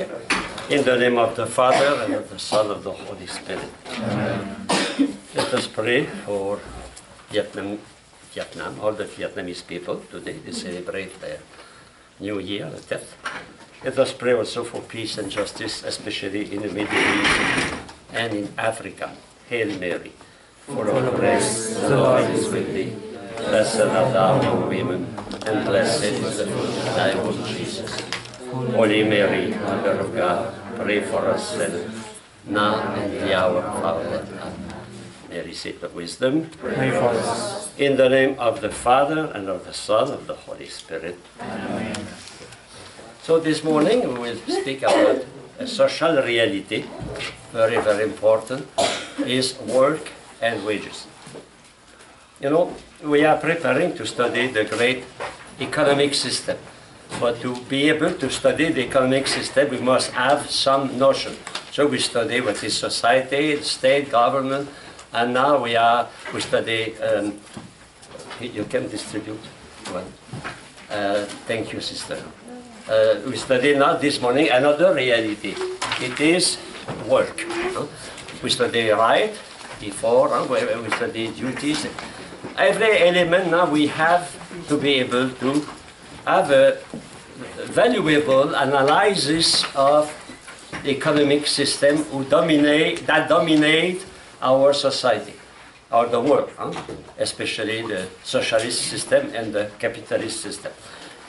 In the name of the Father, and of the Son, and of the Holy Spirit. Amen. Let us pray for Vietnam, all the Vietnamese people today. They celebrate their New Year, the 10th. Let us pray also for peace and justice, especially in the Middle East and in Africa. Hail Mary, full of grace, the Lord is with thee. Blessed art thou among women, and blessed is the fruit of thy womb, Jesus. Holy Mary, Mother of God, pray for us sinners, now and in the hour of our death. Amen. Mary, seat of wisdom, Pray for us. in the name of the Father, and of the Son, and of the Holy Spirit. Amen. So this morning we will speak about a social reality, very, very important, is work and wages. You know, we are preparing to study the great economic system. But to be able to study the economic system, we must have some notion. So we study what is society, state, government, and now we study, you can distribute one. Thank you, sister. We study now this morning another reality. It is work. We study right before, we study duties. Every element now we have to be able to have a valuable analysis of the economic system that dominate our society, or the world, especially the socialist system and the capitalist system.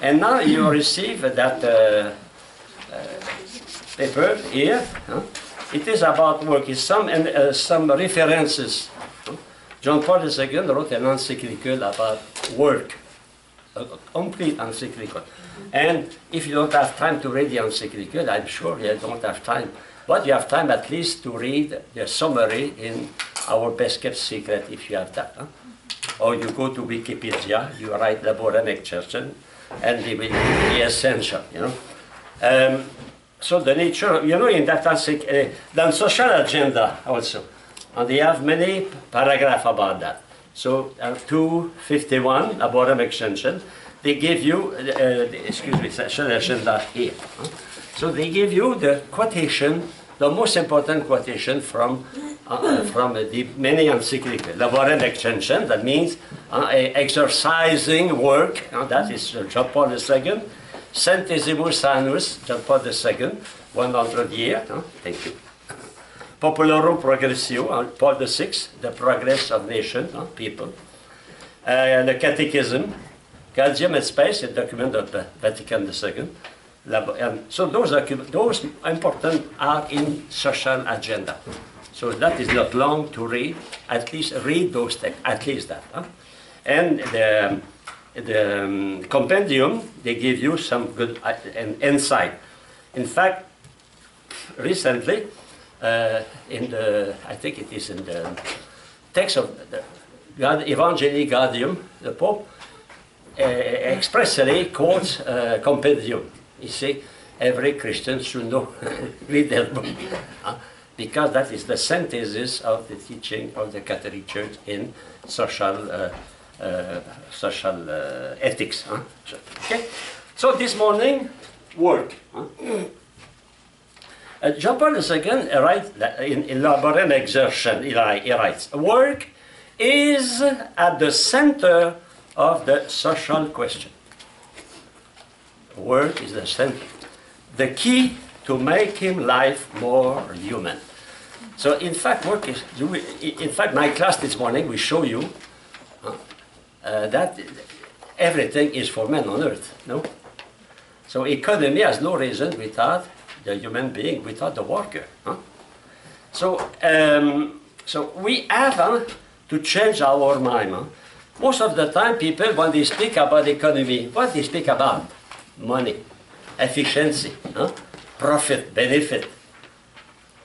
And now you receive that paper here. It is about work. It's some references. John Paul II wrote an encyclical about work, a complete encyclical. And if you don't have time to read the encyclical, I'm sure you don't have time. But you have time at least to read the summary in our best kept secret, if you have that. Or you go to Wikipedia, you write Laborem Exercen, and it will be essential, you know. So the nature, you know, in that the social agenda also, and they have many paragraphs about that. So 251, Laborem Exercen, they give you, social agenda here. So they give you the quotation, the most important quotation from the many encyclicals. Laborem Exercen, that means exercising work, that is John Paul II. Centesimus Annus, John Paul II, 100 years, thank you. Populorum Progressio, Paul VI, the progress of nation, people. The Catechism, Gaudium et Spes, a document of the Vatican II. So those important are in social agenda. So that is not long to read. At least read those texts, at least that. And the compendium, they give you some good insight. In fact, recently, I think it is in the text of the Evangelii Gaudium, the Pope expressly quotes compendium. You see, every Christian should know, read that book, because that is the synthesis of the teaching of the Catholic Church in social ethics. Okay, so this morning, work. John Paul II writes in Laborem Exercen, he writes, work is at the center of the social question. Work is the center, the key to making life more human. So in fact, work is, in fact, my class this morning will show you that everything is for men on earth, no? So economy has no reason without the human being, without the worker. So we have to change our mind. Most of the time people, when they speak about economy, what they speak about? Money, efficiency, profit, benefit.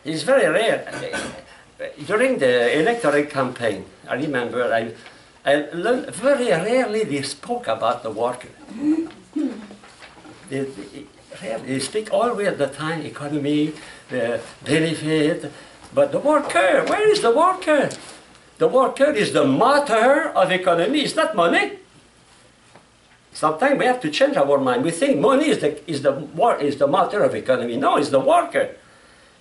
It's very rare. During the electoral campaign, I remember I learned very rarely they spoke about the worker. They speak always the time, economy, benefit, but the worker, where is the worker? The worker is the matter of economy, it's not money. Sometimes we have to change our mind. We think money is the matter of economy. No, it's the worker.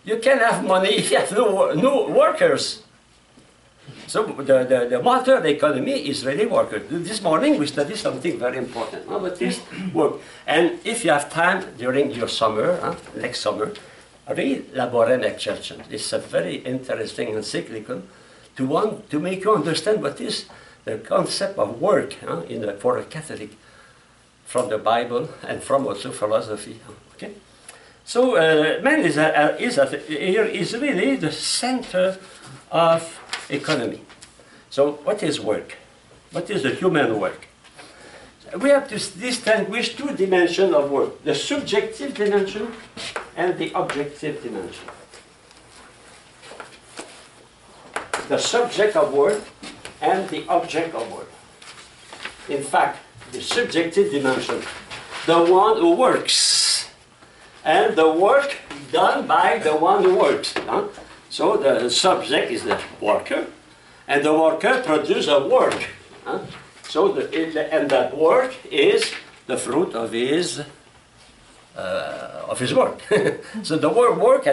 You can have money if you have no workers. So the matter of the economy is really workers. This morning we studied something very important. But this work. And if you have time during your summer, next summer, read Laborem Exercens. It's a very interesting encyclical to make you understand what is the concept of work for a Catholic, from the Bible and from also philosophy. Okay, so man is really the center of economy. So what is work? What is the human work? We have to distinguish two dimensions of work: the subjective dimension and the objective dimension. The subject of work and the object of work. In fact, the subjective dimension, the one who works, and the work done by the one who works. So the subject is the worker, and the worker produces a work. So and that work is the fruit of his work. So the word work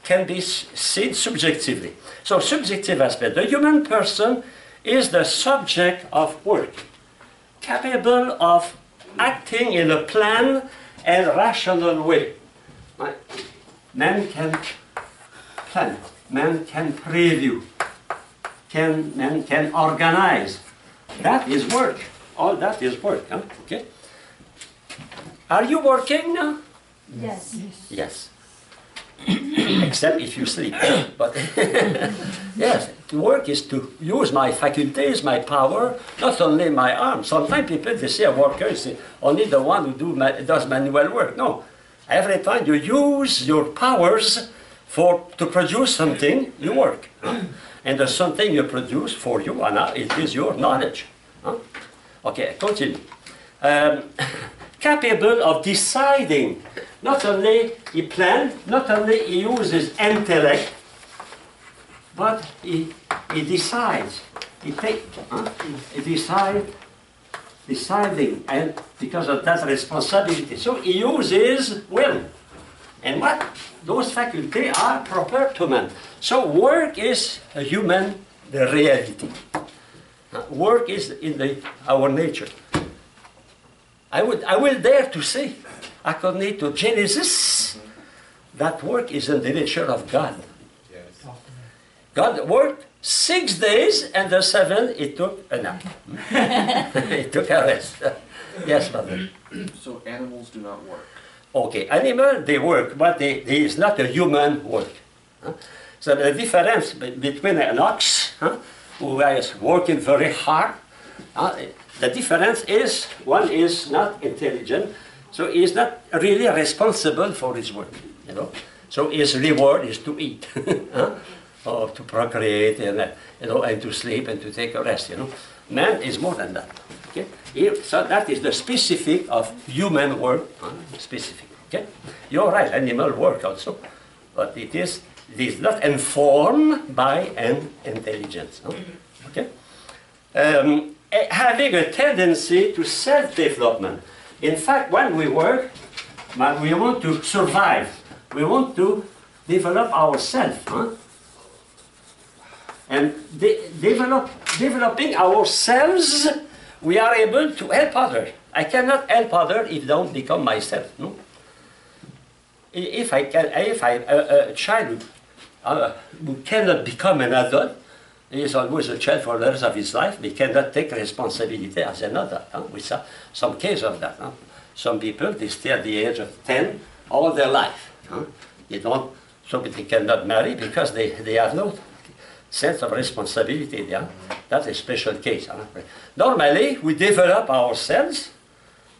can be seen subjectively. So subjective aspect, the human person is the subject of work, capable of acting in a planned and rational way. Right? Man can plan, man can preview, man can organize. That is work. All that is work. Okay. Are you working now? Yes. Yes. Except if you sleep. But yes, work is to use my faculties, my power, not only my arm. Sometimes people, they say a worker is only the one who does manual work. No. Every time you use your powers to produce something, you work. And the something you produce for you, and it is your knowledge. Okay, continue. Capable of deciding. Not only he plans, not only he uses intellect, but he decides. He deciding, and because of that responsibility. So he uses will. And what? Those faculties are proper to man. So work is a human reality. Work is in our nature. I will dare to say, according to Genesis, that work is in the nature of God. Yes. God worked 6 days, and the 7th he took a nap. He took a rest. Yes, brother. So animals do not work. Okay, animals they work, but they is not a human work. So the difference between an ox, who is working very hard, the difference is one is not intelligent, so he is not really responsible for his work. So his reward is to eat, or to procreate, and to sleep and to take a rest. Man is more than that. Okay, so that is the specific of human work. Specific. Okay, you're right. Animal work also, but it is not informed by an intelligence. Okay. Having a tendency to self-development. In fact, when we work, we want to survive. We want to develop ourselves. And developing ourselves, we are able to help others. I cannot help others if I don't become myself. No? If a child who cannot become an adult, he is always a child for the rest of his life. He cannot take responsibility as an adult. We saw some cases of that. Some people, they stay at the age of 10 all their life. So they cannot marry because they have no sense of responsibility. That's a special case. Normally, we develop ourselves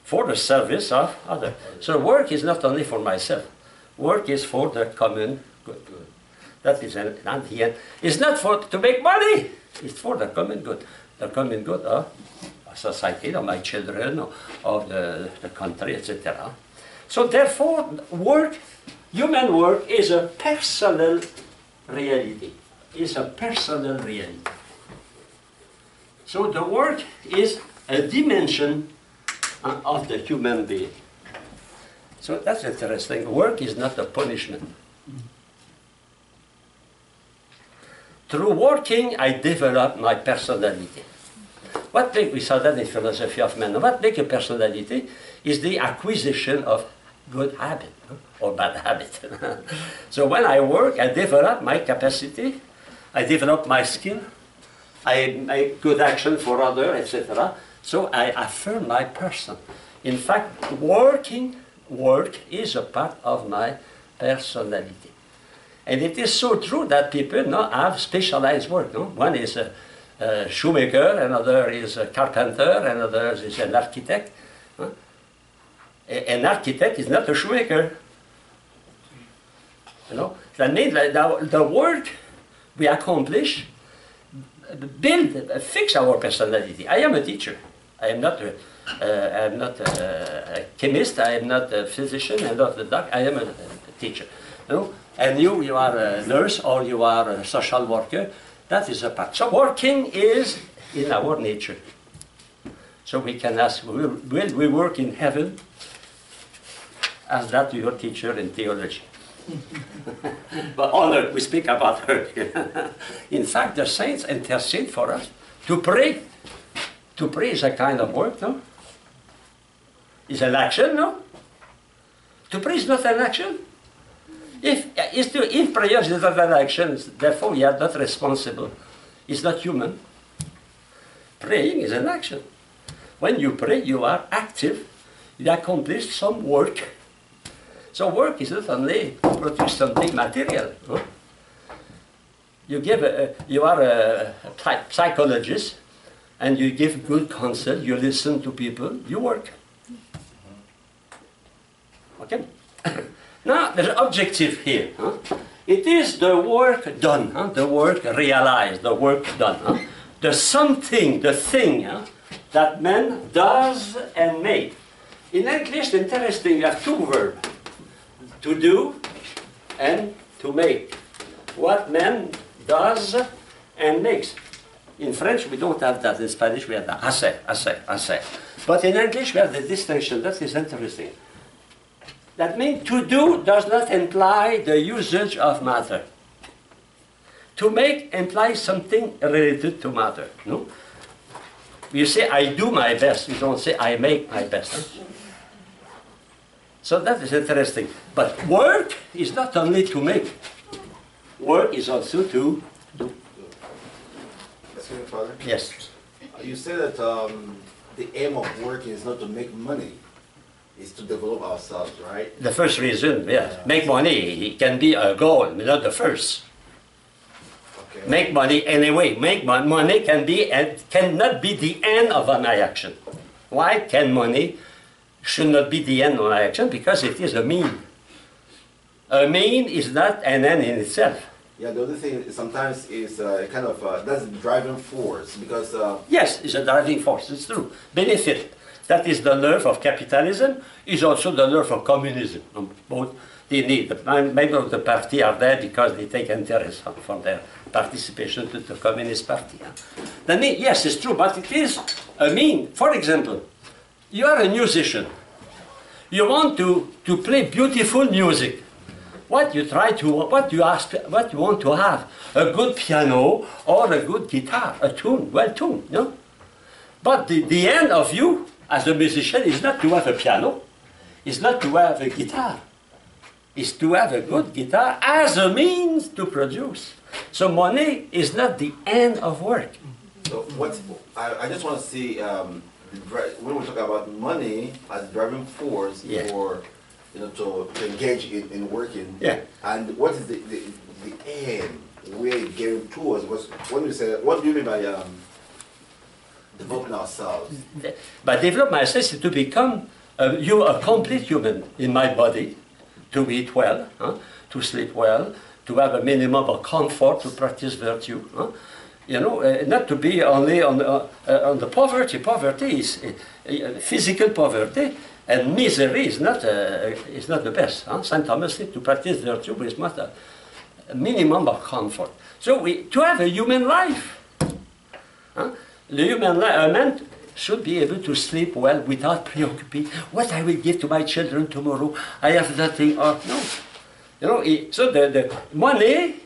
for the service of others. So work is not only for myself. Work is for the common good. That is at the end. It's not to make money. It's for the common good. The common good of society, of my children, of the country, etc. So therefore, human work is a personal reality. It's a personal reality. So the work is a dimension of the human being. So that's interesting. Work is not a punishment. Through working, I develop my personality. What makes, we saw that in philosophy of man, what makes a personality is the acquisition of good habit or bad habit. So when I work, I develop my capacity, I develop my skill, I make good action for others, etc. So I affirm my person. In fact, work is a part of my personality. And it is so true that people now have specialized work. No? One is a shoemaker, another is a carpenter, another is an architect. Huh? An architect is not a shoemaker. You know? That means that the work we accomplish fix our personality. I am a teacher. I am not a chemist. I am not a physician. I'm not a doctor. I am a teacher. You know? And you are a nurse or you are a social worker. That is a part. So working is in our nature. So we can ask, will we work in heaven? Ask that to your teacher in theology. But honor, we speak about her. In fact, the saints intercede for us to pray. To pray is a kind of work, no? It's an action, no? To pray is not an action. If prayer is not an action, therefore we are not responsible. It's not human. Praying is an action. When you pray, you are active. You accomplish some work. So work is not only to produce something material. Huh? You are a psychologist, and you give good counsel. You listen to people. You work. Okay. Now, there's an objective here. Huh? It is the work done, huh? The work realized, the work done. Huh? The something, the thing that man does and make. In English, interesting, you have two verbs. To do and to make. What man does and makes. In French, we don't have that. In Spanish, we have that. Hacer. But in English, we have the distinction. That is interesting. That means to do does not imply the usage of matter. To make implies something related to matter. No? You say, I do my best. You don't say, I make my best. Huh? So that is interesting. But work is not only to make. Work is also to do. Excuse me, Father? Yes. You say that the aim of working is not to make money. Is to develop ourselves, right? The first reason, yes. Make money, it can be a goal, but not the first. Okay. Make money anyway. Make money cannot be the end of my action. Why can money should not be the end of my action? Because it is a mean. A mean is not an end in itself. Yeah, the other thing sometimes is kind of that's the driving force because. Yes, it's a driving force. It's true. Benefit. That is the nerve of capitalism, is also the nerve of communism. Both they need. The members of the party are there because they take interest from their participation to the Communist Party. Then, yes, it's true, but it is a mean. For example, you are a musician. You want to play beautiful music. What you want to have? A good piano or a good guitar, a tune, well tuned, no? But the end of you, as a musician, is not to have a piano, is not to have a guitar, is to have a good guitar as a means to produce. So money is not the end of work. So I just want to see when we talk about money as a driving force for to engage in working. Yeah. And what is the aim? Where it getting towards? When you say what do you mean by developing ourselves? By develop myself is to become a complete human in my body, to eat well, to sleep well, to have a minimum of comfort, to practice virtue. Not to be only on the poverty. Poverty is physical poverty, and misery is not the best. Saint Thomas said to practice virtue is not a minimum of comfort. So to have a human life. The human life, a man should be able to sleep well without preoccupation. What I will give to my children tomorrow? I have nothing. Or no, you know. So the money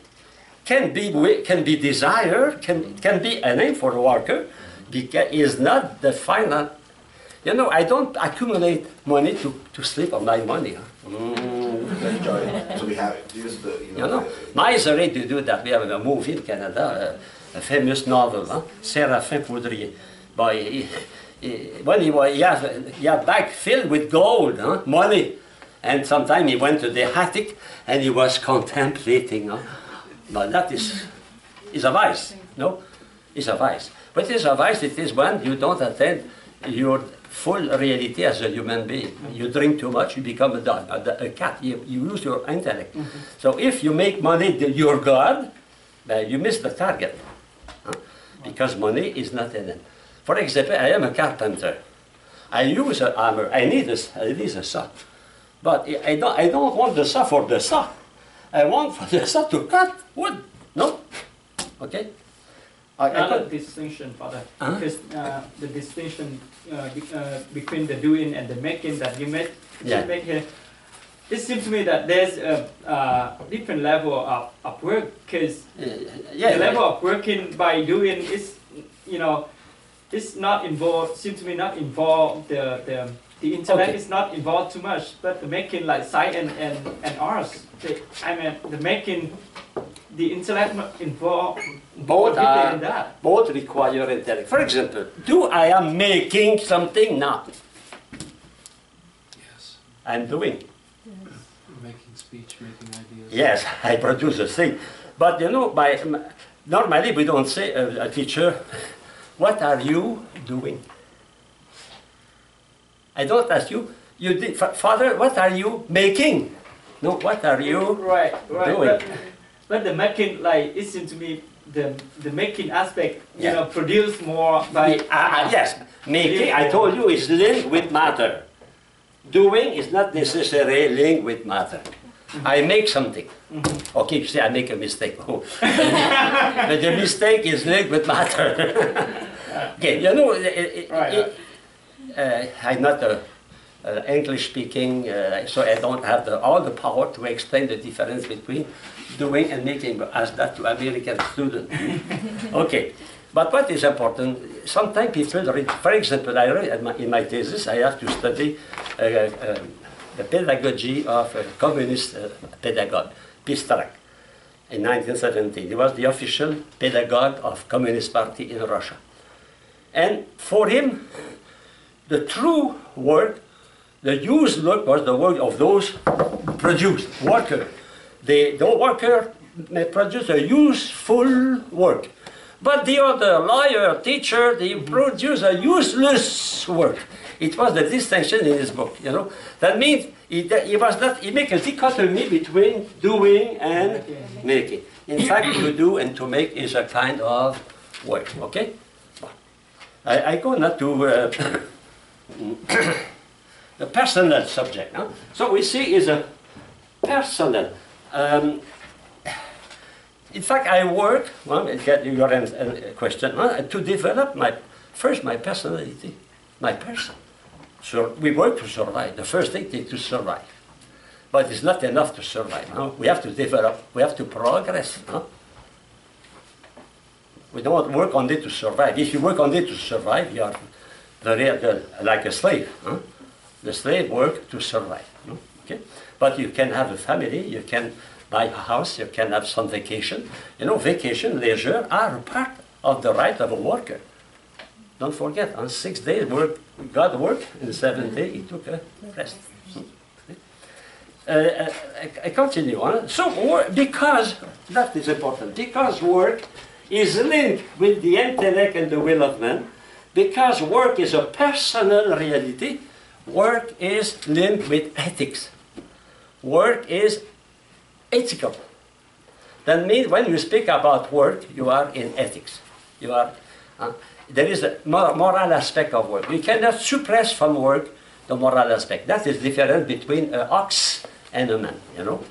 can be desired, can be an aim for a worker, because is not the final. You know, I don't accumulate money to sleep on my money. Enjoy it. So we have it. Use the, You know, misery to do that. We have a movie in Canada, a famous novel, Séraphin Poudrier. When he had bag filled with gold, money, and sometime he went to the attic and he was contemplating. But that is a vice, no? It's a vice. But it's a vice. It is when you don't attain your full reality as a human being. You drink too much, you become a dog, a cat. You lose your intellect. So if you make money your God, you miss the target. Because money is not in it. For example, I am a carpenter. I use a hammer. I need a saw. But I don't want the saw for the saw. I want for the saw to cut wood. No? Okay? Another distinction, Father, because the distinction between the doing and the making that you make here, it seems to me that there's a different level of work, because the level of working by doing is, you know, it's not involved, seems to me not involved, the intellect is not involved too much, but the making like science and arts, the making, the intellect involved both in that. Both require intellect. For example, I am making something now? Yes. I'm doing. Yes. Making speech, making ideas. Yes, I produce a thing. But you know, normally we don't say a teacher, what are you doing? I don't ask you, Father, what are you making? No, what are you doing? But the making, like, it seems to me, the making aspect, you know, produce more by... yes, making, I told you, is linked with matter. Doing is not necessarily linked with matter. I make something. Okay, you say I make a mistake. Oh. But the mistake is linked with matter. Okay, you know, I'm not English speaking, so I don't have all the power to explain the difference between doing and making. Ask that to American students. Okay, but what is important? Sometimes people read. For example, I read in my thesis, I have to study the pedagogy of a communist pedagogue, Pistarak, in 1917. He was the official pedagogue of Communist Party in Russia. And for him, the true work, the used work was the work of those produced, worker. The worker may produce a useful work. But the other lawyer, teacher, they produce a useless work. It was the distinction in his book, you know. That means he make a dichotomy between doing and making. In fact, to do and to make is a kind of work, okay? I go not to the personal subject. Huh? So we see is a personal. In fact, I work, well, get your question, to develop my personality, my person. So we work to survive. The first thing is to survive. But it's not enough to survive. No? We have to develop, we have to progress. No? We don't work on it to survive. If you work on it to survive, you are like a slave. Huh? The slave work to survive. No? Okay? But you can have a family, you can buy a house, you can have some vacation. You know, vacation, leisure are a part of the right of a worker. Don't forget, on 6 days God worked, and the 7th day he took a rest. I continue on. So, because, that is important, because work is linked with the intellect and the will of man, because work is a personal reality, work is linked with ethics. Work is ethical. That means when you speak about work, you are in ethics. You are, there is a moral aspect of work. You cannot suppress from work the moral aspect. That is different between an ox and a man, you know.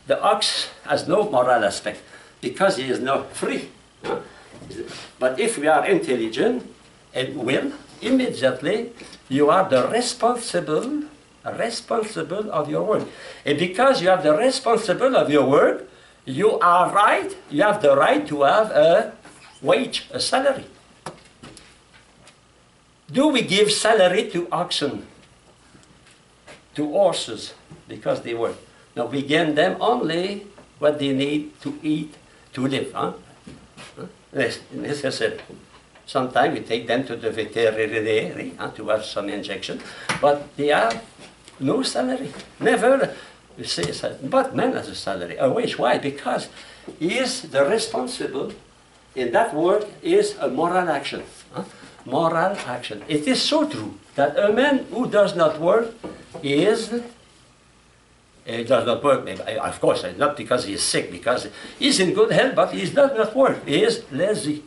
The ox has no moral aspect because he is not free. But if we are intelligent and will, immediately you are the responsible of your work. And because you are the responsible of your work, you have the right to have a wage, a salary. Do we give salary to oxen, to horses, because they work? No, we give them only what they need to eat, to live. Necessary. Sometimes we take them to the veterinary to have some injection, but they have no salary. Never. You say, but man has a salary, a wage. Why? Because he is the responsible. In that work is a moral action. Moral action. It is so true that a man who does not work does not work. Of course, not because he is sick, because he's in good health, but he does not work. He is lazy.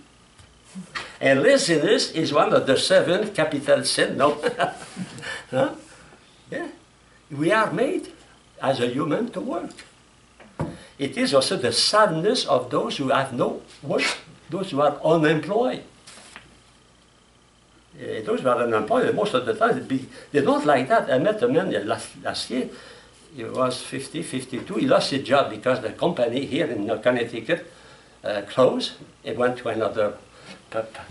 And laziness is one of the 7 capital sins. No? Huh? Yeah. We are made as a human to work. It is also the sadness of those who have no work, those who are unemployed. Those who are unemployed, most of the time, they don't like that. I met a man last year, he was 50, 52, he lost his job because the company here in Connecticut closed. He went to another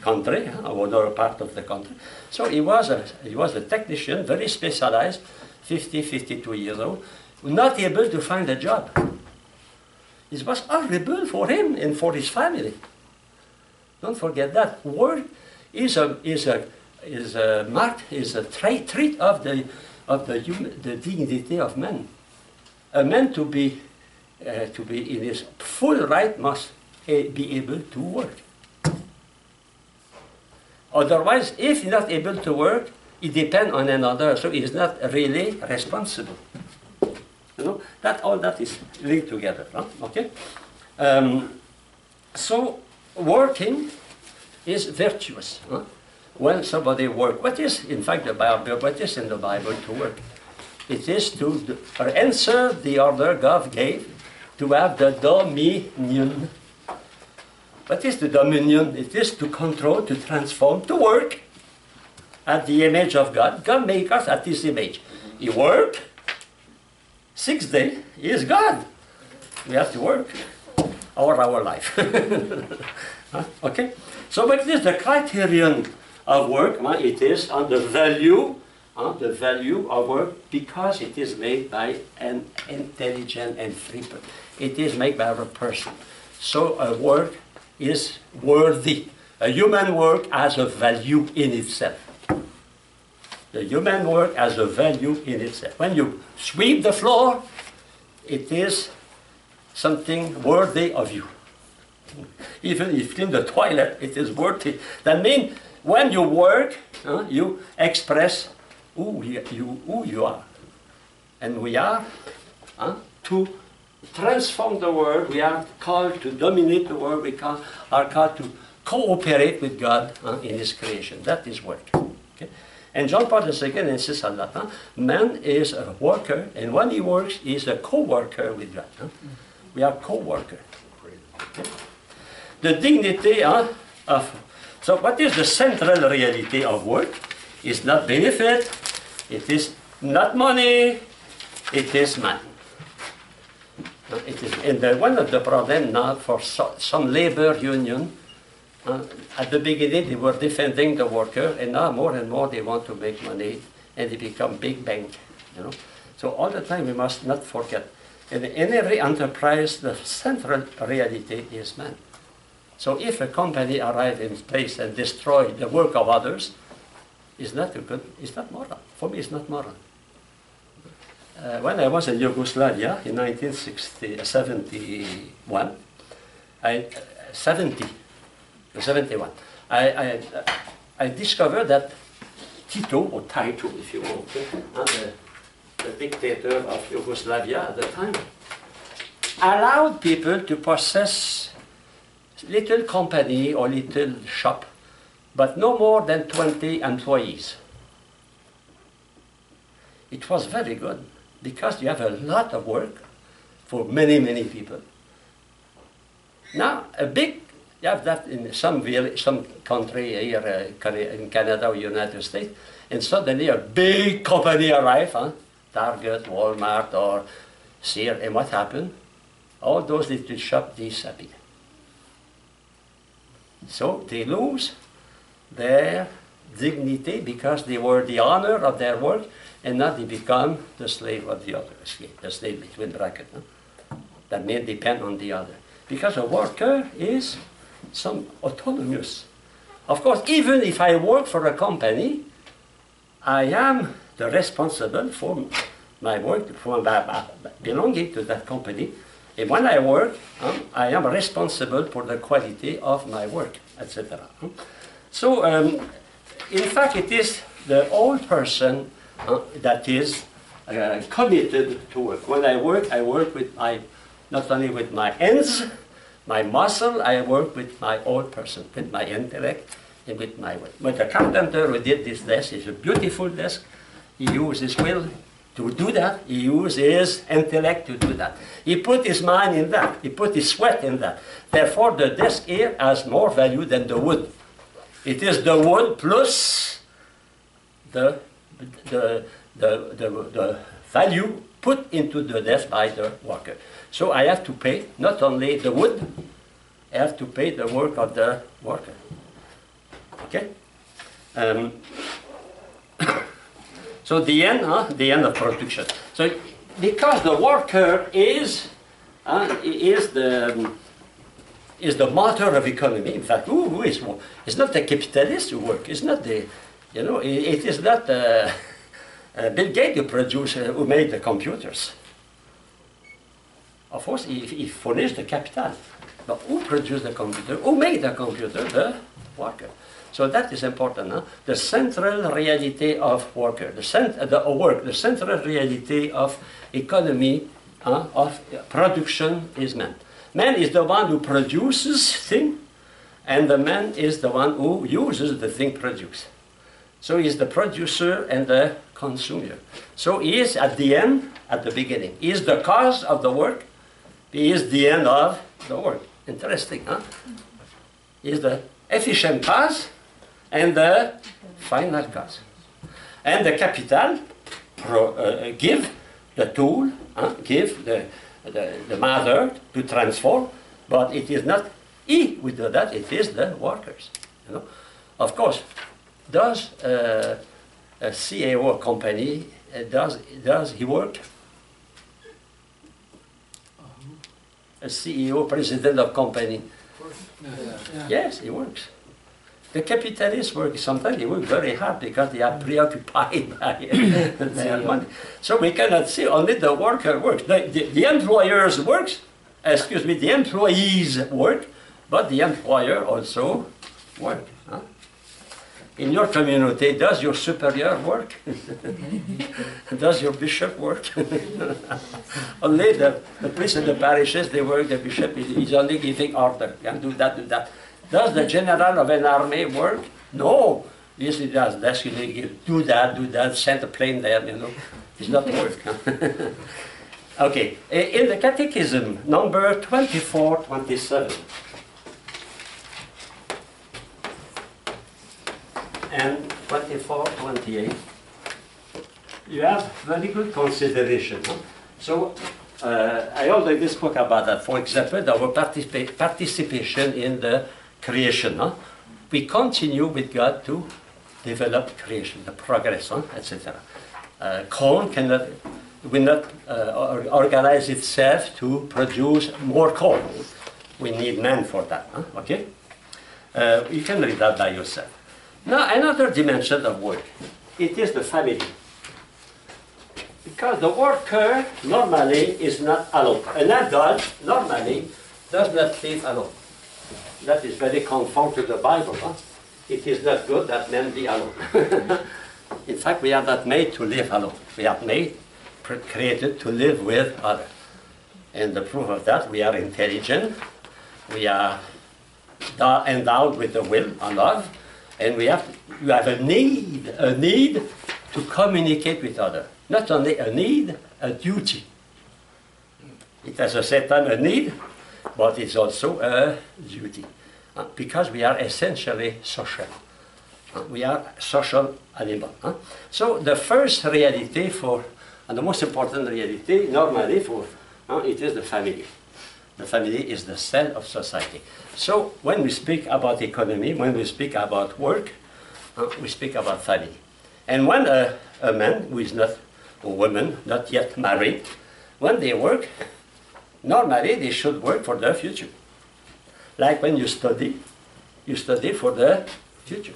country, or another part of the country. So he was a technician, very specialized, 50, 52 years old, not able to find a job. It was horrible for him and for his family. Don't forget that. Work is a trait of the dignity of man. A man to be in his full right must be able to work. Otherwise, if he's not able to work, he depends on another, so he's not really responsible. You know, all that is linked together. Huh? Okay. So working is virtuous. Huh? When somebody works, what is in fact the Bible? What is in the Bible to work? It is to answer the order God gave to have the dominion. What is the dominion? It is to control, to transform, to work at the image of God. God made us at His image. He worked. 6 days, He is God. We have to work our life. Okay? So what is the criterion of work? It is on the value of work, because it is made by an intelligent and free person. It is made by a person. So a work is worthy. A human work has a value in itself. The human work has a value in itself. When you sweep the floor, it is something worthy of you. Even if you clean the toilet, it is worthy. That means when you work, you express who you are. And we are to transform the world. We are called to dominate the world. We are called to cooperate with God in His creation. That is work. Okay? And John Paul II insists on that. Man is a worker, and when he works, he is a co-worker with God. We are co-workers. Okay? The dignity of... So what is the central reality of work? It's not benefit, it is not money, it is man. It is, and one of the problems now for some labor union, at the beginning they were defending the worker, and now more and more they want to make money, and they become big bank. You know? So all the time we must not forget. In every enterprise, the central reality is man. So if a company arrives in place and destroys the work of others, it's not moral. For me, it's not moral. When I was in Yugoslavia in 1971, I discovered that Tito, or Tito if you want, the dictator of Yugoslavia at the time, allowed people to possess little company or little shop, but no more than 20 employees. It was very good, because you have a lot of work for many, many people. Now, a big You have that in some country here in Canada or United States, and suddenly a big company arrives, Target, Walmart, or Sears, and what happened? All those little shops disappear. So they lose their dignity because they were the honor of their work, and now they become the slave of the other, the slave between brackets. That may depend on the other. Because a worker is some autonomous. Of course, even if I work for a company, I am the responsible for my work, for belonging to that company. And when I work, I am responsible for the quality of my work, etc. So, in fact, it is the old person that is committed to work. When I work with not only with my hands, my muscle, I work with my old person, with my intellect, and with my work. But the carpenter who did this desk is a beautiful desk. He used his will to do that. He used his intellect to do that. He put his mind in that. He put his sweat in that. Therefore, the desk here has more value than the wood. It is the wood plus the value put into the desk by the worker. So I have to pay not only the wood, I have to pay the work of the worker. Okay? So the end of production. So because the worker is the motor of economy. In fact, who is work? It's not the capitalist who work. It's not the, it is not Bill Gates who made the computers. Of course, he furnished the capital. But who produced the computer? Who made the computer? The worker. So that is important. The central reality of worker, the central reality of economy, of production is man. Man is the one who produces thing, and the man is the one who uses the thing produced. So he is the producer and the consumer. So he is at the end, at the beginning. He is the cause of the work. He is the end of the work. Interesting, huh? He is the efficient cause and the final cause. And the capital give the tool, give the mother to transform, but it is not he who does that, it is the workers. Of course, does a CEO company, does he work? A CEO, president of company. Yes, he works. The capitalists work, sometimes they work very hard because they are preoccupied by their money. So we cannot see only the worker works. The employers works, the employees work, but the employer also work. In your community, does your superior work? Does your bishop work? Only the priests in the parishes, they work, the bishop is only giving order. You can do that, do that. Does the general of an army work? No. Yes, he does. That's do that, send a plane there, It's not work. Okay. In the Catechism, number 2427, and 2428, you have very good consideration. So, I already spoke about that. For example, our participation in the creation. We continue with God to develop creation, the progress, etc. Corn will not organize itself to produce more corn. We need man for that. Okay? You can read that by yourself. Now, another dimension of work, it is the family. Because the worker normally is not alone. An adult normally does not live alone. That is very conform to the Bible. It is not good that men be alone. In fact, we are not made to live alone. We are created to live with others. And the proof of that, we are intelligent. We are endowed with the will and love. And you have a need to communicate with others. Not only a need, a duty. It has a certain a need, but it's also a duty. because we are essentially social. We are social animals. So the first reality for, and the most important reality normally for, it is the family. The family is the cell of society. So when we speak about economy, when we speak about work, we speak about family. And when a man who is not, or woman, not yet married, when they work, normally they should work for their future. Like when you study for the future.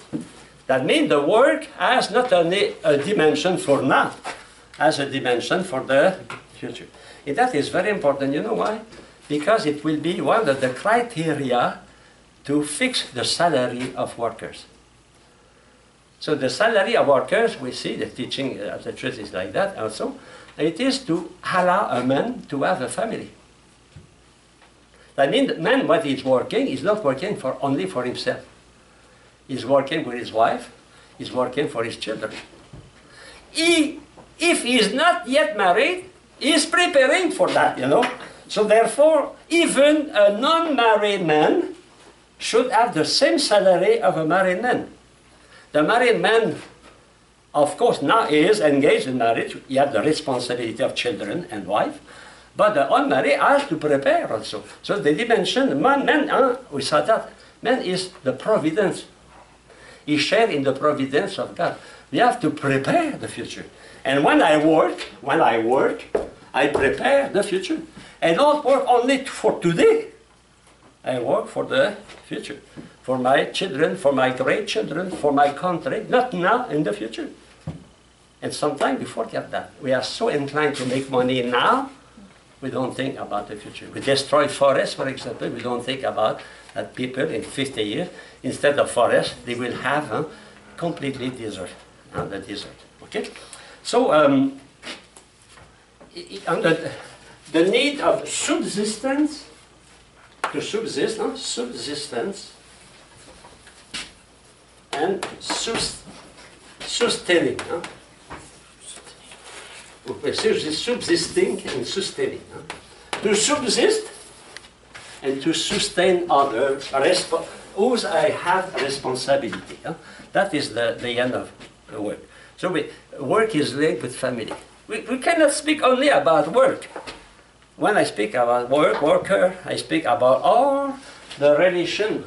That means the work has not only a dimension for now, has a dimension for the future. And that is very important. You know why? Because it will be one of the criteria to fix the salary of workers. So the salary of workers, we see the teaching of the truth is like that also. It is to allow a man to have a family. That means the man, when he's working, is not working only for himself. He's working with his wife, he's working for his children. If he is not yet married, he is preparing for that, you know. So therefore, even a non-married man should have the same salary of a married man. The married man, of course, now is engaged in marriage. He has the responsibility of children and wife. But the unmarried has to prepare also. So the dimension, we saw that, man is the providence. He shares in the providence of God. We have to prepare the future. And when I work, I prepare the future. I don't work only for today. I work for the future. For my children, for my grandchildren, for my country, not now, in the future. And sometimes we forget that. We are so inclined to make money now, we don't think about the future. We destroy forests, for example. We don't think about that people in 50 years, instead of forests, they will have completely desert, the desert. Okay? So, the need of subsistence, to subsist, subsistence, and sustaining. Subsisting and sustaining. To subsist and to sustain others, whose I have responsibility. That is the end of the work. So work is linked with family. We cannot speak only about work. When I speak about worker, I speak about all the relation.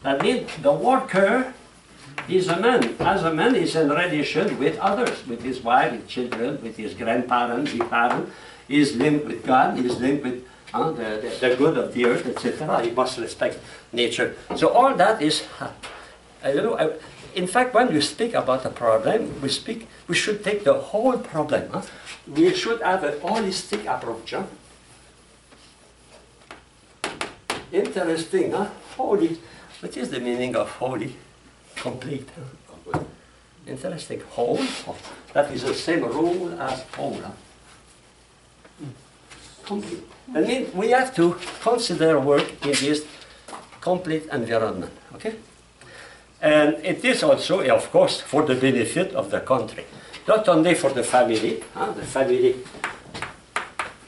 That means the worker is a man. As a man, he's in relation with others, with his wife, with children, with his grandparents, his parents. He's linked with God, he's linked with the good of the earth, etc. He must respect nature. So all that is, in fact, when we speak about a problem, we should take the whole problem. We should have a holistic approach. Interesting, holy. What is the meaning of holy? Complete. Interesting. Whole. That is the same rule as whole. Complete. I mean, we have to consider work in this complete environment. Okay? And it is also, of course, for the benefit of the country. Not only for the family,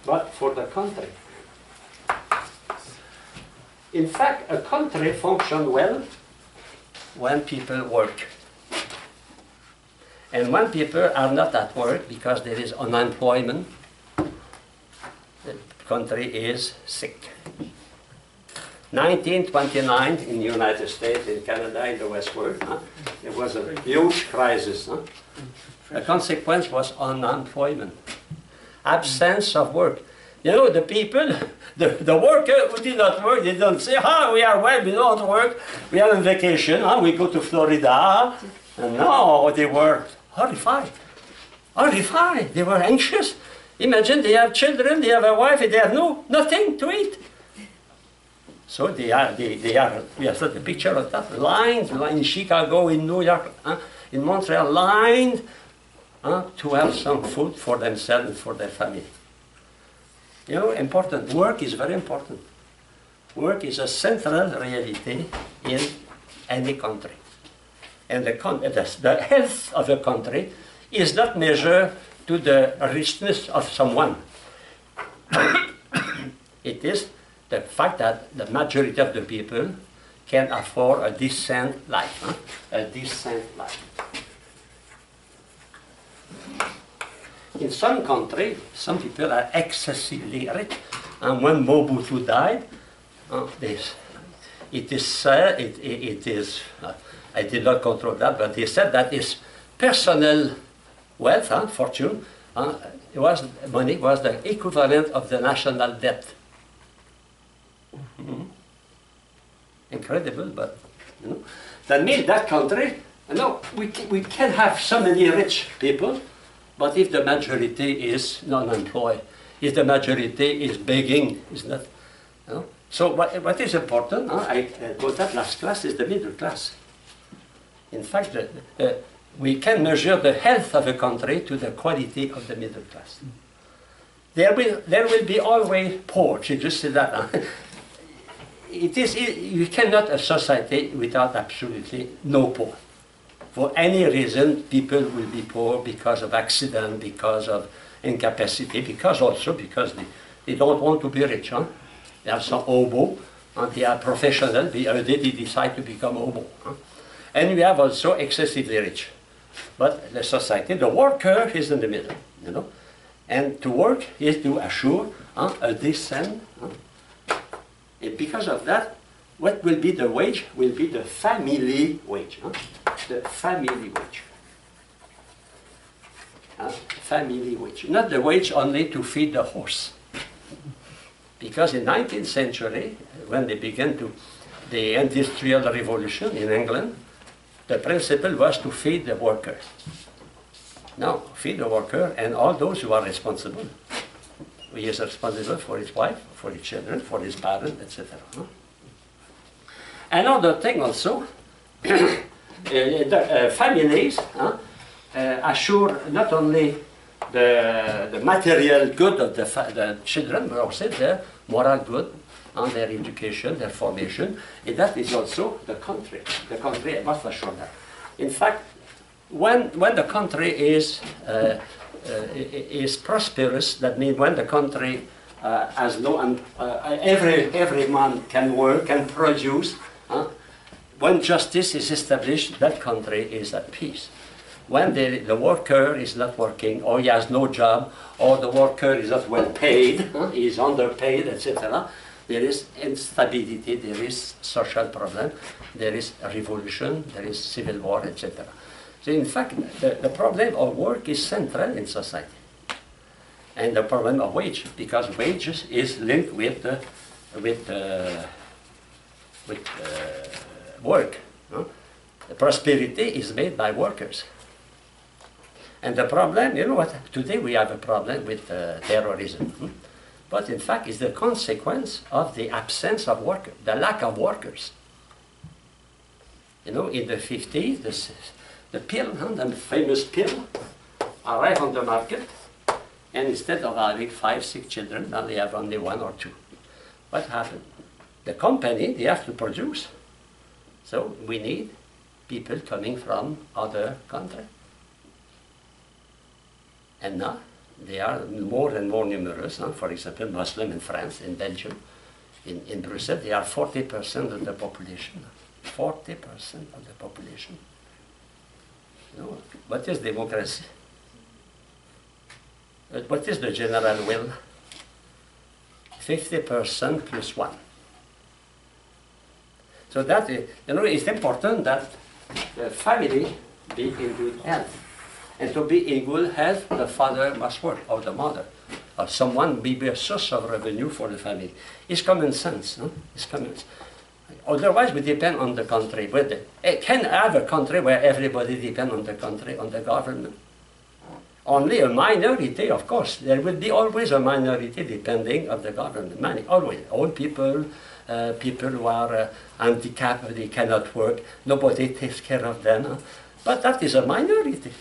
but for the country. In fact, a country functions well when people work. And when people are not at work because there is unemployment, the country is sick. 1929 in the United States, in Canada, in the West World, there was a huge crisis. The consequence was unemployment, absence of work. You know, the people, the worker who did not work, they don't say, we are well, we don't work, we are on vacation, we go to Florida. And no, they were horrified. Horrified, they were anxious. Imagine they have children, they have a wife, they have nothing to eat. So we have the picture of that, lines in Chicago, in New York, in Montreal, lined to have some food for themselves and for their family. You know, important. Work is very important. Work is a central reality in any country. And the health of a country is not measured to the richness of someone. It is the fact that the majority of the people can afford a decent life. A decent life. In some countries, some people are excessively rich. And when Mobutu died, it is said, I did not control that, but he said that his personal wealth, fortune, money was the equivalent of the national debt. Mm-hmm. Incredible, but that means that country, we can have so many rich people, but if the majority is non-employed, if the majority is begging, is not. So what is important, I got that last class, is the middle class. In fact, we can measure the health of a country to the quality of the middle class. There will be always poor, you just said that. You cannot have a society without absolutely no poor. For any reason, people will be poor because of accident, because of incapacity, because they don't want to be rich. They have some hobo, and they are professional, they decide to become hobo. And we have also excessively rich. But the society, the worker is in the middle, And to work is to assure a decent. And because of that, what will be the wage will be the family wage. The family wage. Family wage. Not the wage only to feed the horse. Because in the 19th century, when they began the industrial revolution in England, the principle was to feed the workers. Now, feed the worker and all those who are responsible. He is responsible for his wife, for his children, for his parents, etc. Another thing also, families assure not only the material good of the children, but also the moral good and their education, their formation, and that is also the country. The country must assure that. In fact, when the country is prosperous, that means when the country has no, every man can work, can produce. When justice is established, that country is at peace. When the worker is not working, or he has no job, or the worker is not well paid, he is underpaid, etc., there is instability, there is social problem, there is a revolution, there is civil war, etc. So in fact, the problem of work is central in society. And the problem of wage, because wages is linked with work. The prosperity is made by workers. And the problem, you know what, today we have a problem with terrorism. But in fact, it's the consequence of the absence of workers, the lack of workers. In the 50s, the pill, the famous pill, arrived on the market, and instead of having 5, 6 children, now they have only 1 or 2. What happened? The company, they have to produce. So we need people coming from other countries. And now they are more and more numerous. For example, Muslim in France, in Belgium, in Brussels, they are 40% of the population. 40% of the population. What is democracy? What is the general will? 50% plus 1. So that it's important that the family be in good health. And to be in good health, the father must work, or the mother, or someone be a source of revenue for the family. It's common sense, no? It's common sense. Otherwise, we depend on the country. It can have a country where everybody depends on the country, on the government. Only a minority, of course. There will be always a minority depending on the government. Always. Old people, people who are handicapped, they cannot work. Nobody takes care of them. But that is a minority.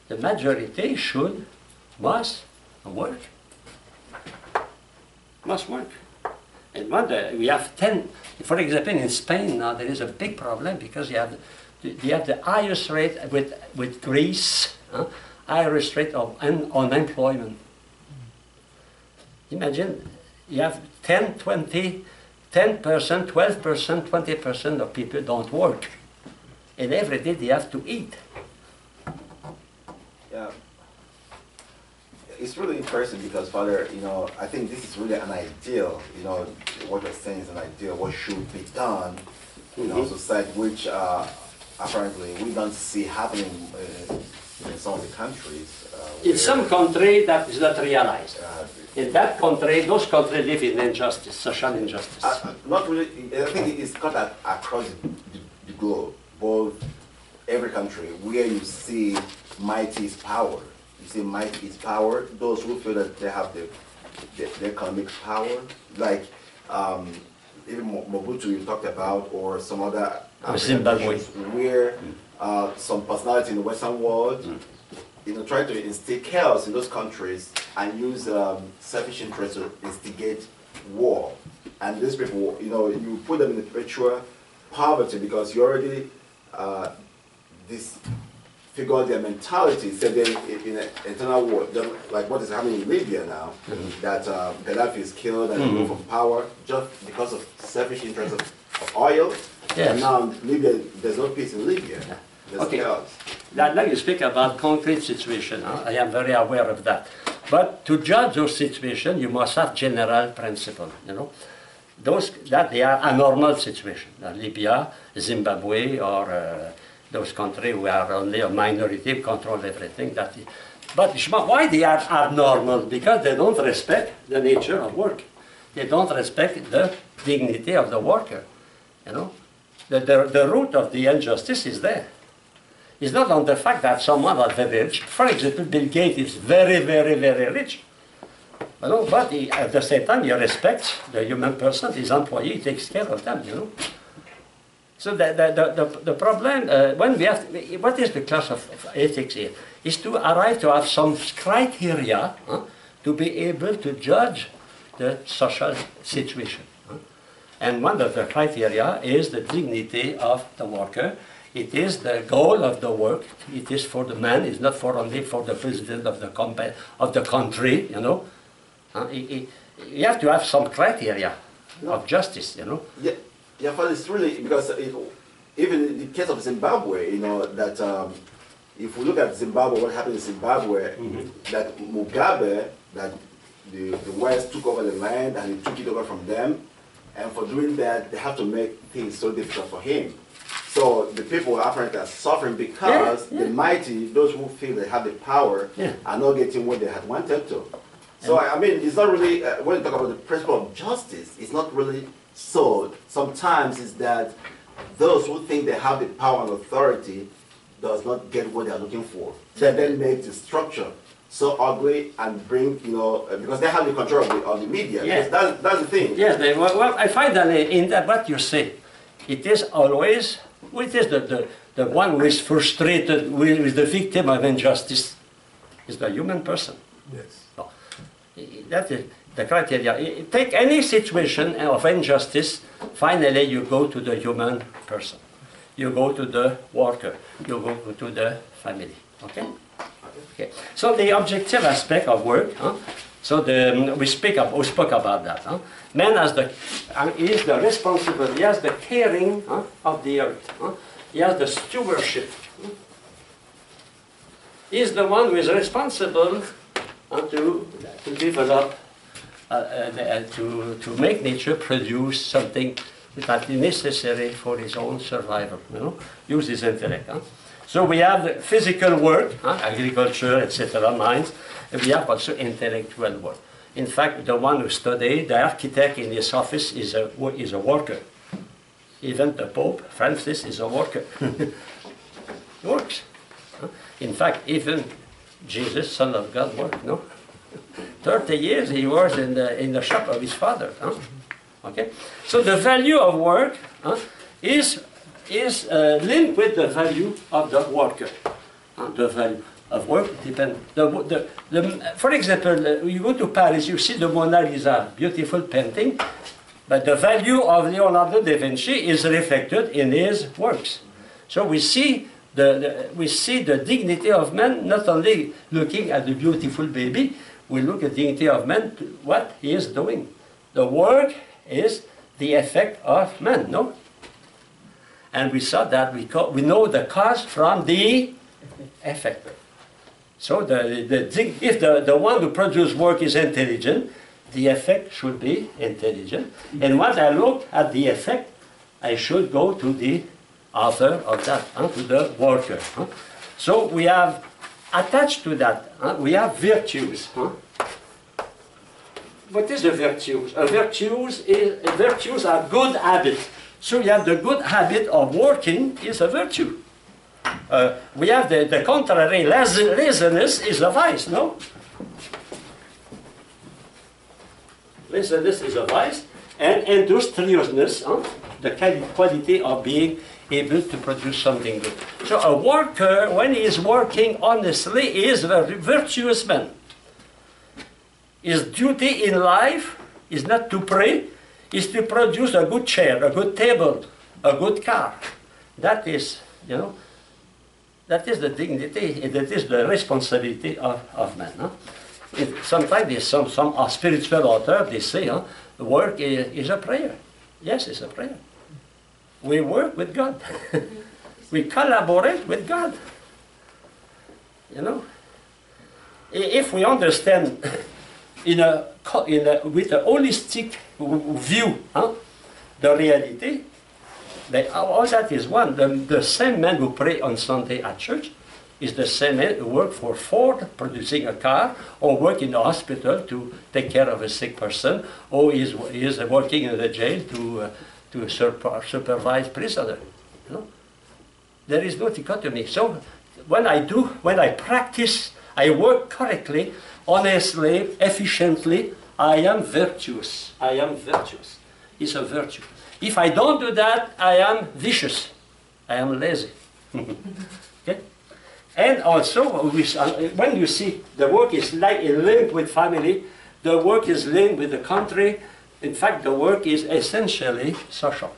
The majority must work. Must work. And we have 10, for example, in Spain now there is a big problem because you have the highest rate with Greece, highest rate of unemployment. Imagine you have 10, 20 10%, 12%, 20% of people don't work. And every day they have to eat. Yeah. It's really interesting because, Father, I think this is really an ideal, what you're saying is an ideal, what should be done in our society, which apparently we don't see happening in some of the countries. In some country that is not realized. In that country, those countries live in injustice, social injustice. Not really, I think it's cut across the globe, both every country, where you see might is power. You see might is power. Those who feel that they have the economic power, like even Mobutu you talked about, or some other Zimbabwe, where some personality in the Western world, try to instill chaos in those countries and use selfish interest to instigate war. And these people, you put them in perpetual poverty because you already disfigure their mentality, set them in an internal war, just like what is happening in Libya now, that Gaddafi is killed and removed from power just because of selfish interest of oil. Yes. And now Libya, there's no peace in Libya. There's chaos. Now you speak about concrete situation. I am very aware of that. But to judge those situations, you must have general principle. Those that they are a normal situation. Libya, Zimbabwe, or those countries where only a minority control everything. But why they are abnormal? Because they don't respect the nature of work. They don't respect the dignity of the worker. The root of the injustice is there. It's not on the fact that someone is very rich. For example, Bill Gates is very, very, very rich. But at the same time, he respects the human person, his employee, takes care of them, So the problem, when we have, what is the class of ethics here? Is to arrive to have some criteria to be able to judge the social situation. And one of the criteria is the dignity of the worker. It is the goal of the work. It is for the man. It's not only for the president of the country. You have to have some criteria of justice. Yeah, but it's really because even in the case of Zimbabwe, that if we look at Zimbabwe, what happened in Zimbabwe, that Mugabe, that the West took over the land and he took it over from them, and for doing that, they have to make things so difficult for him. So the people apparently are suffering because the mighty, those who feel they have the power, are not getting what they had wanted to. So I mean, it's not really, when you talk about the principle of justice, it's not really so. Sometimes it's that those who think they have the power and authority does not get what they are looking for. So then make the structure so ugly and bring, because they have the control of the media. Yes. That's the thing. Yes, well, I find that in that what you say, it is always, it is the one who is frustrated, who is the victim of injustice, is the human person. Yes. No. That is the criteria. Take any situation of injustice, finally you go to the human person. You go to the worker. You go to the family. Okay? Okay. So the objective aspect of work, so we spoke about that. Man is the responsible, he has the caring of the earth. He has the stewardship. He is the one who is responsible to develop, to make nature produce something that is necessary for his own survival. Use his intellect. So we have the physical work, agriculture, etc., mines, and we have also intellectual work. In fact, the one who studied, the architect in his office is a worker. Even the Pope, Francis, is a worker. Works. In fact, even Jesus, Son of God, worked, no? 30 years he was in the shop of his father. Okay? So the value of work is linked with the value of the worker. The value of work depends. For example, you go to Paris, you see the Mona Lisa, beautiful painting, but the value of Leonardo da Vinci is reflected in his works. So we see the dignity of man not only looking at the beautiful baby, we look at the dignity of man, what he is doing. The work is the effect of man, no? And we saw that we know the cause from the effect. So if the one who produces work is intelligent, the effect should be intelligent. And once I look at the effect, I should go to the author of that, to the worker. So we have attached to that, we have virtues. What is a virtues? Virtues are good habits. So you have the good habit of working is a virtue. We have the contrary, laziness is a vice, no? Laziness is a vice, and industriousness, the quality of being able to produce something good. So a worker, when he is working honestly, is a virtuous man. His duty in life is not to pray, is to produce a good chair, a good table, a good car. That is, that is the dignity, that is the responsibility of man. Sometimes there's some spiritual author, they say, work is a prayer. Yes, it's a prayer. We work with God. We collaborate with God. If we understand with a holistic view the reality, all that is one. The same man who pray on Sunday at church is the same man who work for Ford producing a car, or work in the hospital to take care of a sick person, or is working in the jail to supervise prisoner. There is no dichotomy. So when I practice, I work correctly, honestly, efficiently, I am virtuous. I am virtuous. It's a virtue. If I don't do that, I am vicious. I am lazy. Okay? And also, when you see the work is linked with family, the work is linked with the country. In fact, the work is essentially social.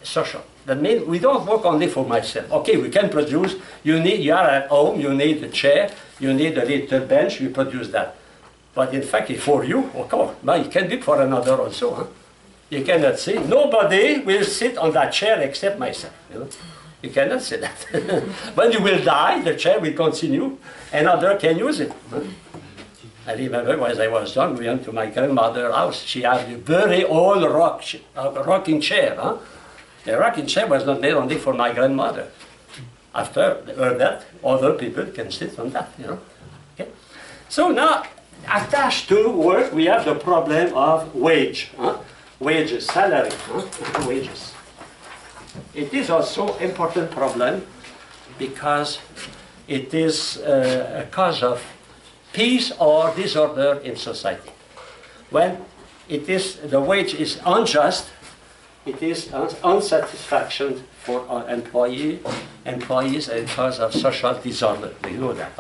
Social. That means we don't work only for myself. Okay, we can produce. You are at home, you need a chair, you need a little bench, you produce that. But in fact, for you, of course, it can be for another also. You cannot say, nobody will sit on that chair except myself. You cannot say that. When you will die, the chair will continue, another can use it. I remember when I was young, we went to my grandmother's house. She had a very old rocking chair. The rocking chair was not made only for my grandmother. After that, other people can sit on that. Okay? So now, attached to work, we have the problem of wage. Wages, salary, wages. It is also an important problem because it is a cause of peace or disorder in society. When the wage is unjust, it is unsatisfaction for our employees and cause of social disorder. You know that,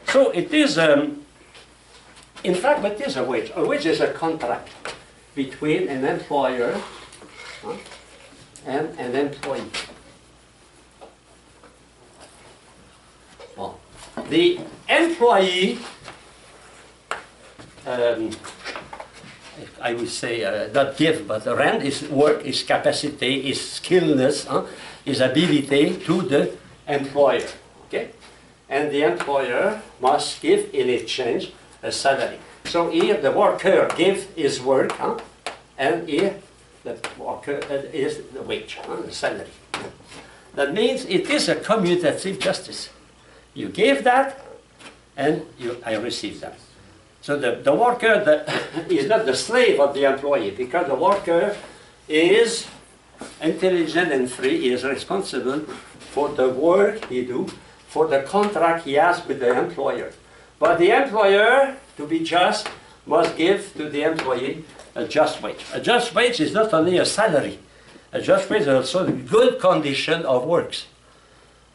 So it is, in fact, what is a wage? A wage is a contract between an employer and an employee. Well, the employee, I would say, not give, but rent his work, his capacity, his skillness, his ability to the employer. Okay? And the employer must give in exchange a salary. So here the worker gives his work, and here the worker is the wage, the salary. That means it is a commutative justice. You give that, and I receive that. So the worker is not the slave of the employee, because the worker is intelligent and free. He is responsible for the work he do, for the contract he has with the employer. But the employer, to be just, must give to the employee a just wage. A just wage is not only a salary. A just wage is also a good condition of works.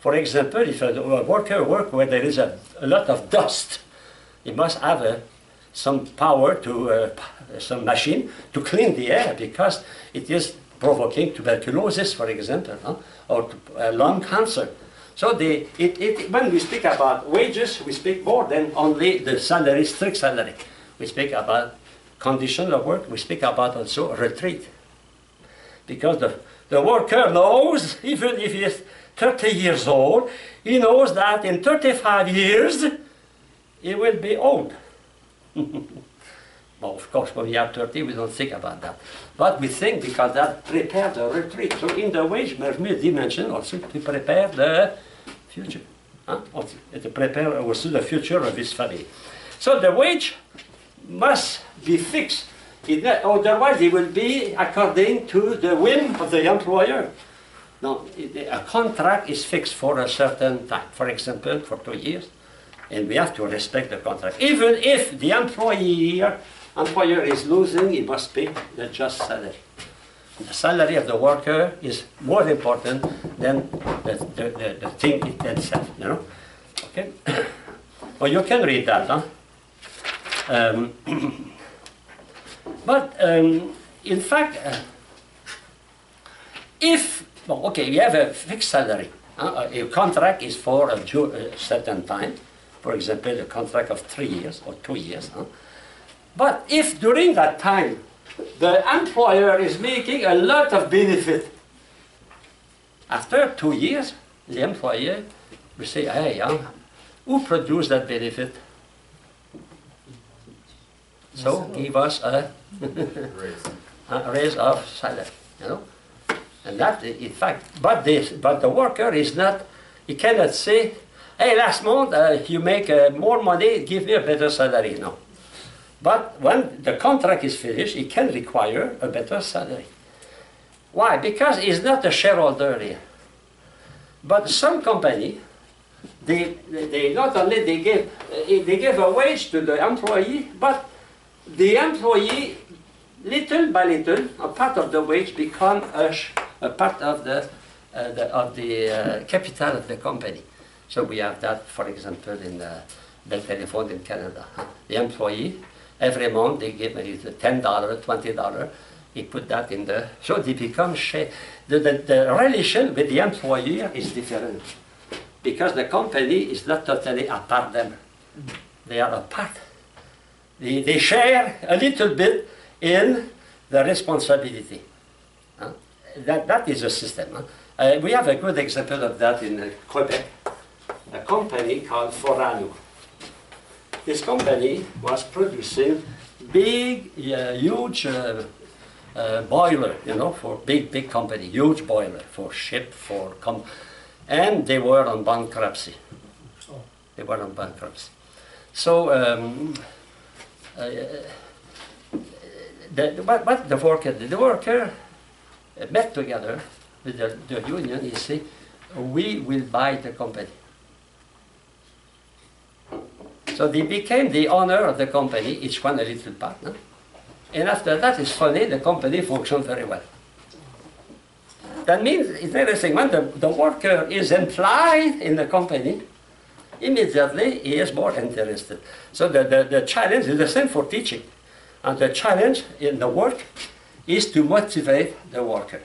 For example, if a worker works where there is a lot of dust, he must have some power to, some machine to clean the air, because it is provoking tuberculosis, for example, or lung cancer. So when we speak about wages, we speak more than only the salary, strict salary. We speak about condition of work, we speak about also retreat. Because the worker knows, even if he is 30 years old, he knows that in 35 years, he will be old. Well, of course, when we are 30, we don't think about that. But we think because that prepares the retreat. So in the wage dimension also to prepare the future. Also, to prepare also the future of his family. So the wage must be fixed. Otherwise, it will be according to the whim of the employer. No, a contract is fixed for a certain time. For example, for 2 years. And we have to respect the contract. Even if the employer is losing, he must pay the just salary. The salary of the worker is more important than the thing itself, you know. Okay? Well, you can read that, huh? But in fact, if, well, okay, you have a fixed salary. A contract is for a certain time. For example, a contract of 3 years or 2 years. But if during that time the employer is making a lot of benefit, after 2 years, the employer will say, hey, who produced that benefit? So give us a raise of salary, you know. And that, in fact, but the worker is not, he cannot say, hey, last month you make more money, give me a better salary. No. But when the contract is finished, he can require a better salary. Why? Because he's not a shareholder here. But some company, they not only they give a wage to the employee, but the employee, little by little, a part of the wage become a part of the capital of the company. So we have that, for example, in the telephone in Canada. The employee, every month they give $10, $20. He put that in the, so they become the relation with the employer is different because the company is not totally apart them. They are apart. They share a little bit in the responsibility. That is a system. We have a good example of that in Quebec. A company called Forano. This company was producing big, huge boiler, you know, for big company, huge boiler for ship, and they were on bankruptcy. They were on bankruptcy. So, what the worker did? The worker met together with the union. He said, "We will buy the company." So they became the owner of the company, each one a little partner. And after that, it's funny, the company functioned very well. That means, it's interesting, when the worker is employed in the company, immediately he is more interested. So the challenge is the same for teaching. And the challenge in the work is to motivate the worker.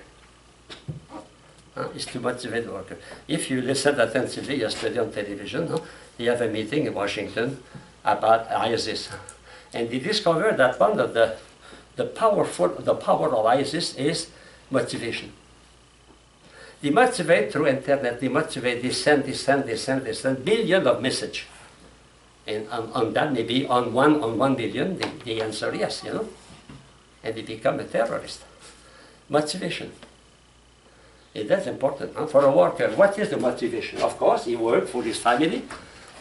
Is to motivate the worker. If you listen attentively yesterday on television, they have a meeting in Washington about ISIS. And they discovered that one of the power of ISIS is motivation. They motivate through internet, they motivate, they send billions of messages. And on that, maybe on 1 billion, they answer yes, you know. And they become a terrorist. Motivation. And that's important for a worker. What is the motivation? Of course, he works for his family,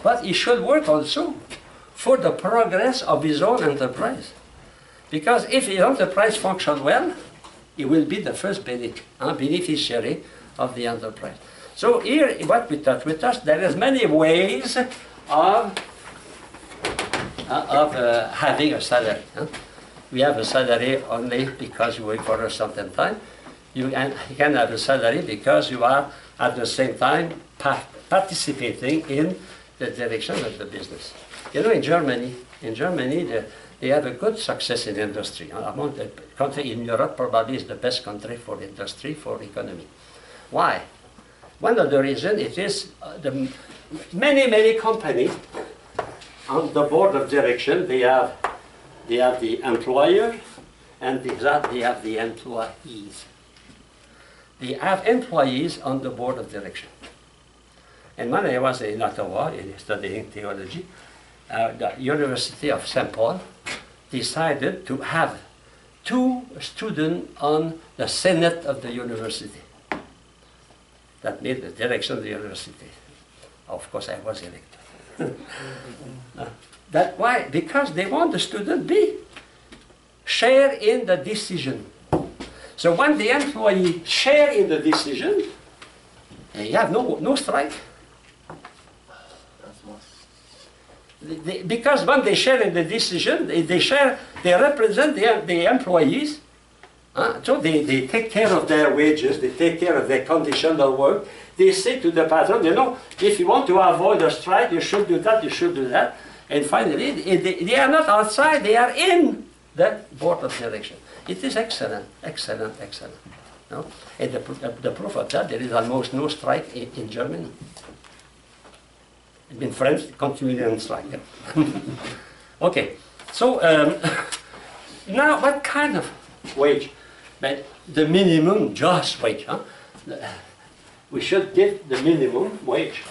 but he should work also for the progress of his own enterprise. Because if his enterprise functions well, he will be the first beneficiary of the enterprise. So here, what we touch, there is many ways of having a salary. We have a salary only because you work for a certain time. You can have a salary because you are at the same time participating in the direction of the business. You know, in Germany, they have a good success in industry. Among the country in Europe, probably is the best country for industry, for economy. Why? One of the reasons it is the many companies on the board of direction. They they have the employer, and they have the employees. They have employees on the board of direction. And when I was in Ottawa studying theology, the University of St. Paul decided to have 2 students on the Senate of the university. That made the direction of the university. Of course, I was elected. That why? Because they want the student be share in the decision. So when the employee share in the decision, you have no strike. Because when they share in the decision, they represent the employees. So they take care of their wages, they take care of their condition of work. They say to the patron, you know, if you want to avoid a strike, you should do that, you should do that. And finally, they are not outside, they are in the board of direction. It is excellent, excellent, excellent. No? And the proof of that, there is almost no strike in Germany. In France, continuing on strike. Okay, so now what kind of wage? But the minimum just wage. Huh? We should give the minimum wage.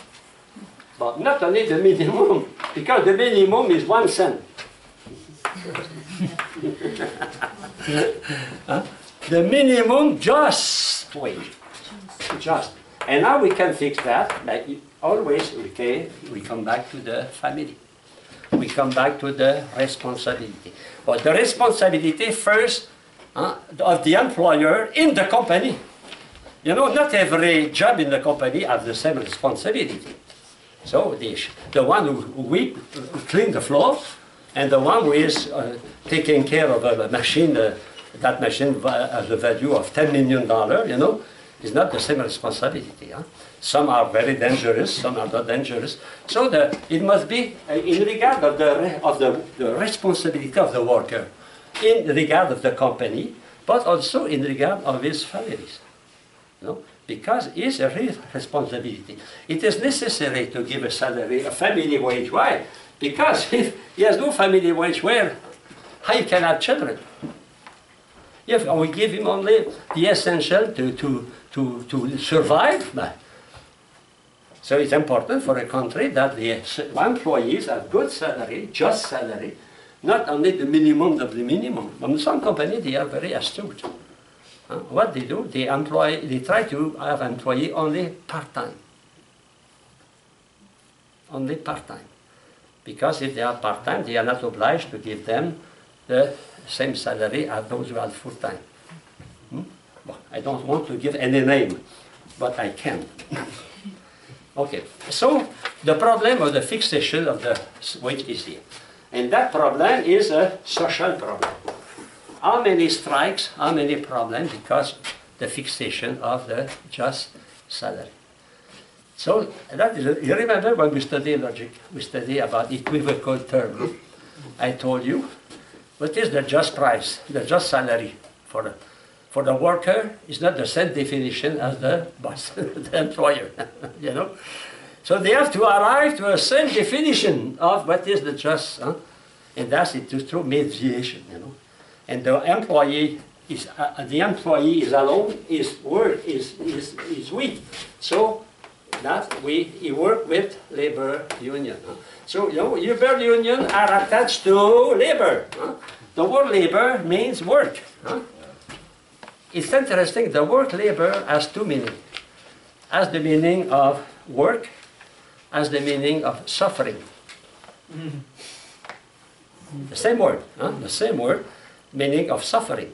But not only the minimum, because the minimum is 1 cent. The minimum just wage. Just. And now we can fix that. But always, we come back to the family. We come back to the responsibility. But the responsibility first of the employer in the company. You know, not every job in the company has the same responsibility. So the one who clean the floor, and the one who is taking care of a machine, that machine has a value of $10 million, you know, is not the same responsibility. Huh? Some are very dangerous, some are not dangerous. So it must be in regard of the responsibility of the worker, in regard of the company, but also in regard of his families. You know? Because it's a real responsibility. It is necessary to give a salary, a family wage. Why? Because if he has no family wage, how you can have children? If we give him only the essential to survive, so it's important for a country that the employees have good salary, just salary, not only the minimum of the minimum. In some companies, they are very astute. What they do, they try to have employee only part-time. Only part-time. Because if they are part-time, they are not obliged to give them the same salary as those who are full-time. Well, I don't want to give any name, but I can. Okay, so the problem of the fixation of the wage is here. And that problem is a social problem. How many strikes, how many problems because the fixation of the just salary. So that is, you remember when we study logic, we study about equivocal term. I told you, what is the just price, the just salary for the worker is not the same definition as the boss, the employer, you know. So they have to arrive to a same definition of what is the just, and that's it through mediation, you know. And the employee is alone. His word is weak. So that he work with labor union. So you know, labor union are attached to labor. The word labor means work. It's interesting. The word labor has 2 meanings. Has the meaning of work, has the meaning of suffering. The same word. The same word. Meaning of suffering.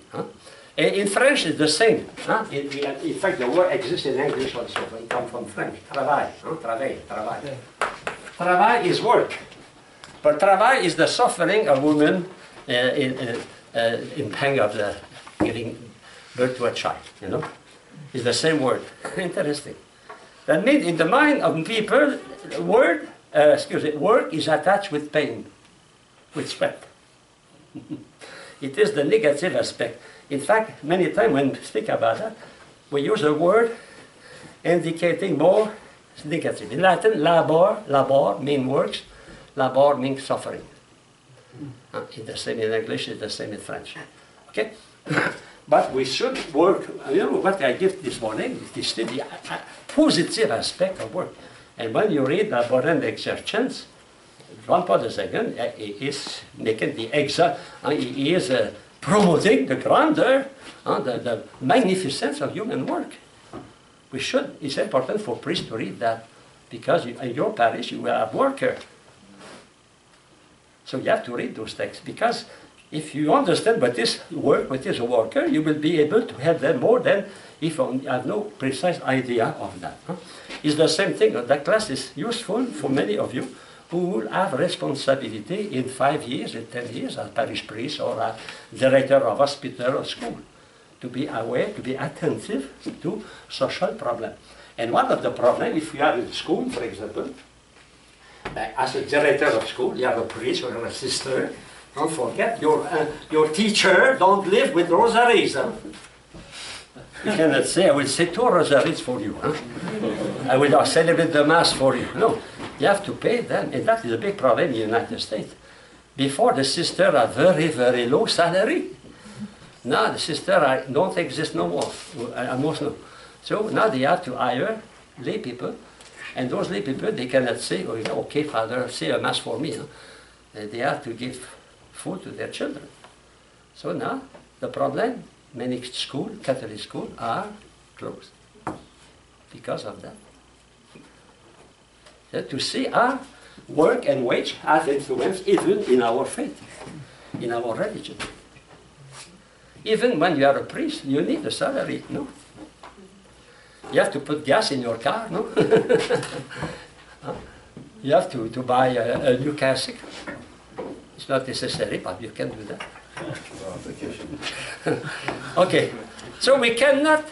In French, it's the same. In fact, the word exists in English also, but it comes from French. Travail. Travail. Travail is work. But travail is the suffering of women in pain of giving birth to a child. You know, it's the same word. Interesting. That means in the mind of people, work is attached with pain, with sweat. It is the negative aspect. In fact, many times when we speak about that, we use a word indicating more negative. In Latin, labor means works, labor means suffering. It's the same in English, it's the same in French. Okay? But we should work, you know what I give this morning, is the positive aspect of work. And when you read about an exertions, John Paul II is making the he is promoting the grandeur, the magnificence of human work. We should, it's important for priests to read that, because in your parish you will have worker. So you have to read those texts, because if you understand what is work, what is a worker, you will be able to help them more than if you have no precise idea of that. It's the same thing. That class is useful for many of you who will have responsibility in 5 years, in 10 years, as parish priest or as director of hospital or school, to be aware, to be attentive to social problems. And one of the problems, if you are in school, for example, as a director of school, you have a priest or a sister. Don't forget, your teacher don't live with rosaries. Huh? You cannot say, I will say 2 rosaries for you. Huh? I will celebrate the Mass for you. No, you have to pay them, and that is a big problem in the United States. Before, the sisters are very, very low salary. Now the sisters don't exist no more, almost no. So now they have to hire lay people, and those lay people, they cannot say, oh, okay, Father, say a Mass for me. Huh? They have to give food to their children. So now, the problem, many schools, Catholic schools, are closed because of that. To see our work and wage have influence even in our faith, in our religion. Even when you are a priest, you need a salary, no? You have to put gas in your car, no? You have to buy a new cassock. It's not necessary, but you can do that. Okay, so we cannot,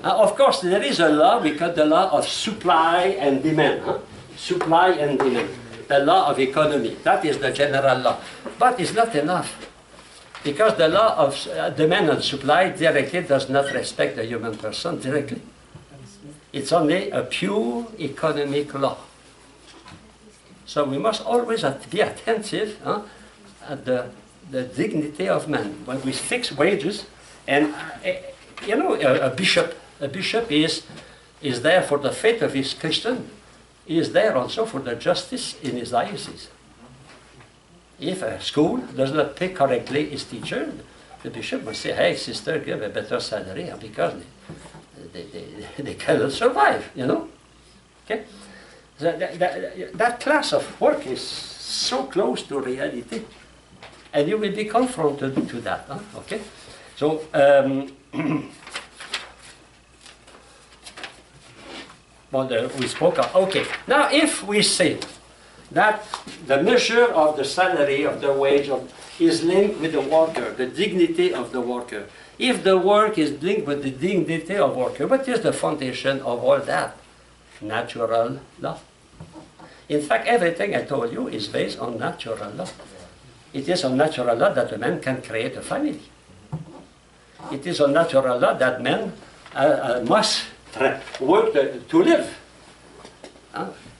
of course there is a law, we call the law of supply and demand. Huh? Supply and demand. The law of economy, that is the general law. But it's not enough. Because the law of demand and supply directly does not respect the human person directly. It's only a pure economic law. So we must always be attentive at the dignity of man. When we fix wages, and you know, a bishop is there for the faith of his Christian. He is there also for the justice in his diocese. If a school does not pay correctly its teacher, the bishop must say, hey, sister, give a better salary, because they cannot survive, you know. Okay? So that class of work is so close to reality, and you will be confronted to that. Huh? Okay? So, we spoke of, okay, now if we say that the measure of the salary, of the wage, is linked with the worker, the dignity of the worker. If the work is linked with the dignity of worker, what is the foundation of all that? Natural law. In fact, everything I told you is based on natural law. It is on natural law that a man can create a family. It is on natural law that man must work to live.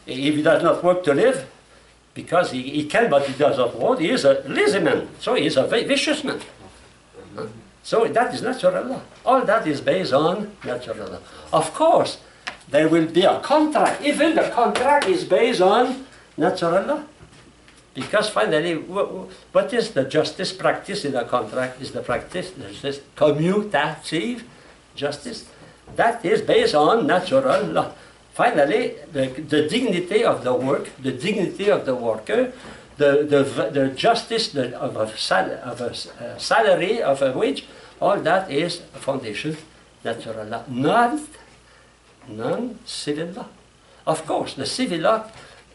If he does not work to live, because he can but he does not want, he is a lazy man. So he is a vicious man. So that is natural law. All that is based on natural law. Of course, there will be a contract. Even the contract is based on natural law. Because finally, what is the justice practice in the contract? Is the practice, there's commutative justice. That is based on natural law. Finally, the dignity of the work, the dignity of the worker, the justice of a salary, of a wage, all that is a foundation, natural law, non-civil law. Of course, the civil law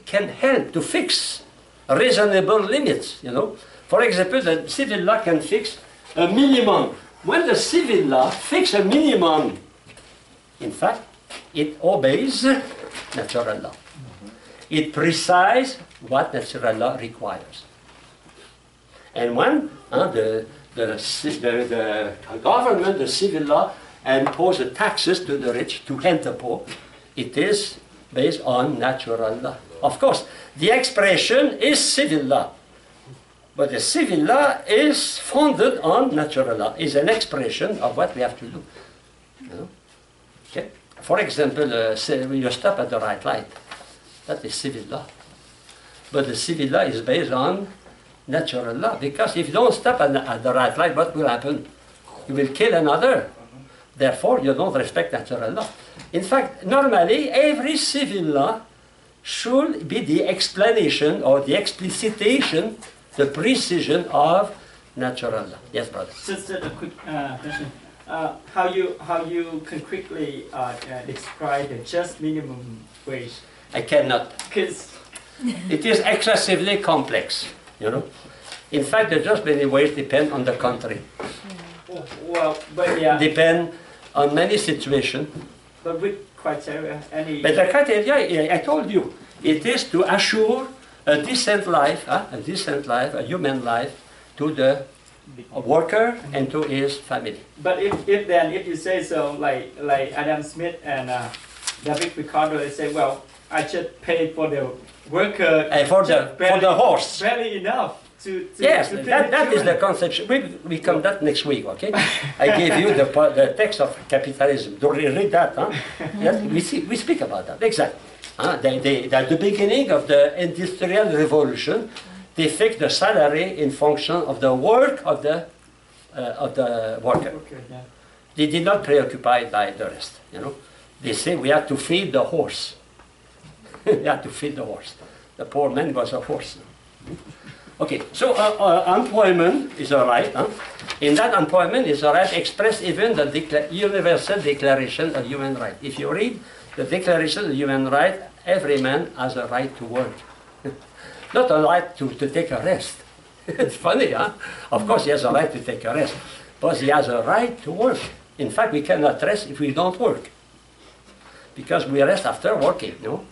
can help to fix reasonable limits, you know. For example, the civil law can fix a minimum. When the civil law fixes a minimum, in fact, it obeys natural law. It precises what natural law requires. And when the government, the civil law, imposes taxes to the rich to help the poor, it is based on natural law. Of course, the expression is civil law, But the civil law is founded on natural law, is an expression of what we have to do. You know? Okay? For example, say when you stop at the right light, that is civil law. But the civil law is based on natural law, because if you don't stop at the right light, what will happen? You will kill another. Therefore, you don't respect natural law. In fact, normally, every civil law should be the explanation or the explicitation, the precision of natural law. Yes, brother. Just a quick question. How you can quickly describe the just minimum wage? I cannot. Because It is excessively complex, you know. In fact, the just minimum wage depend on the country. well, but yeah, Depend on many situations. but with criteria, any. But the criteria, I told you, it is to assure a decent life, a human life, to the worker and to his family. But if you say so, like Adam Smith and David Ricardo, they say, well, I just pay for the worker For the horse. barely enough to Yes, to feed that is the children. conception. We come that next week, okay? I gave you the text of capitalism. Do you read that? Huh? Yes, we speak about that, exactly. At the beginning of the Industrial Revolution, they fixed the salary in function of the work of the worker. Okay, yeah. They did not preoccupy by the rest, you know. They say we have to feed the horse. We have to feed the horse. The poor man was a horse. Okay, so employment is a right. Huh? In that employment is a right expressed even the Universal Declaration of Human Rights. If you read the Declaration of Human Rights, every man has a right to work. Not a right to take a rest. It's funny, huh? Of course he has a right to take a rest, but he has a right to work. In fact, we cannot rest if we don't work, because we rest after working, you know?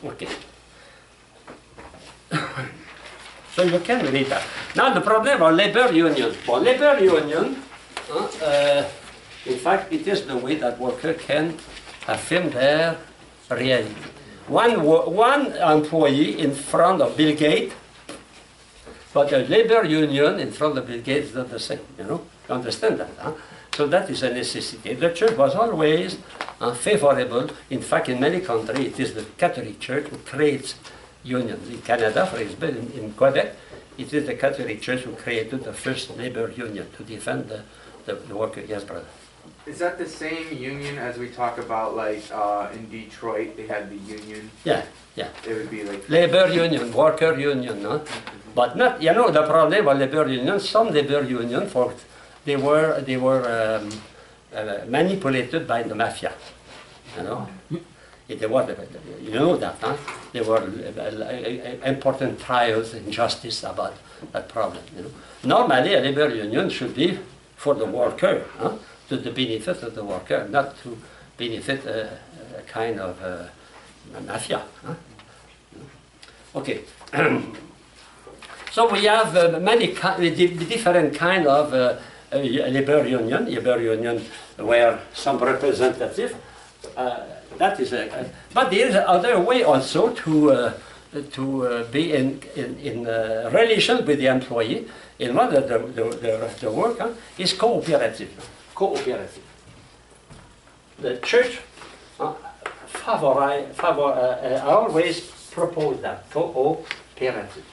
Okay. So you can read that. Now the problem of labor union. For labor union, in fact, it is the way that worker can affirm their reality. One employee in front of Bill Gates, but a labor union in front of Bill Gates is not the same, you know? You understand that, huh? So that is a necessity. The church was always favorable. In fact, in many countries, it is the Catholic Church who creates unions. In Canada, for example, in Quebec, it is the Catholic Church who created the first labor union to defend the worker. Yes, brother. Is that the same union as we talk about, like in Detroit, they had the union? Yeah, yeah. It would be like Labor union, worker union, no? But not, you know, the problem with labor union, some labor union, they were manipulated by the mafia, you know? They were, you know that, huh? There were important trials in justice about that problem, you know? Normally, a labor union should be for the worker, huh? To the benefit of the worker, not to benefit a kind of mafia. Huh? Okay. So we have many different kind of labor union where some representative. That is but there is another way also to be in relation with the employee. In one of the work is cooperative. Cooperative. The church always propose that cooperative.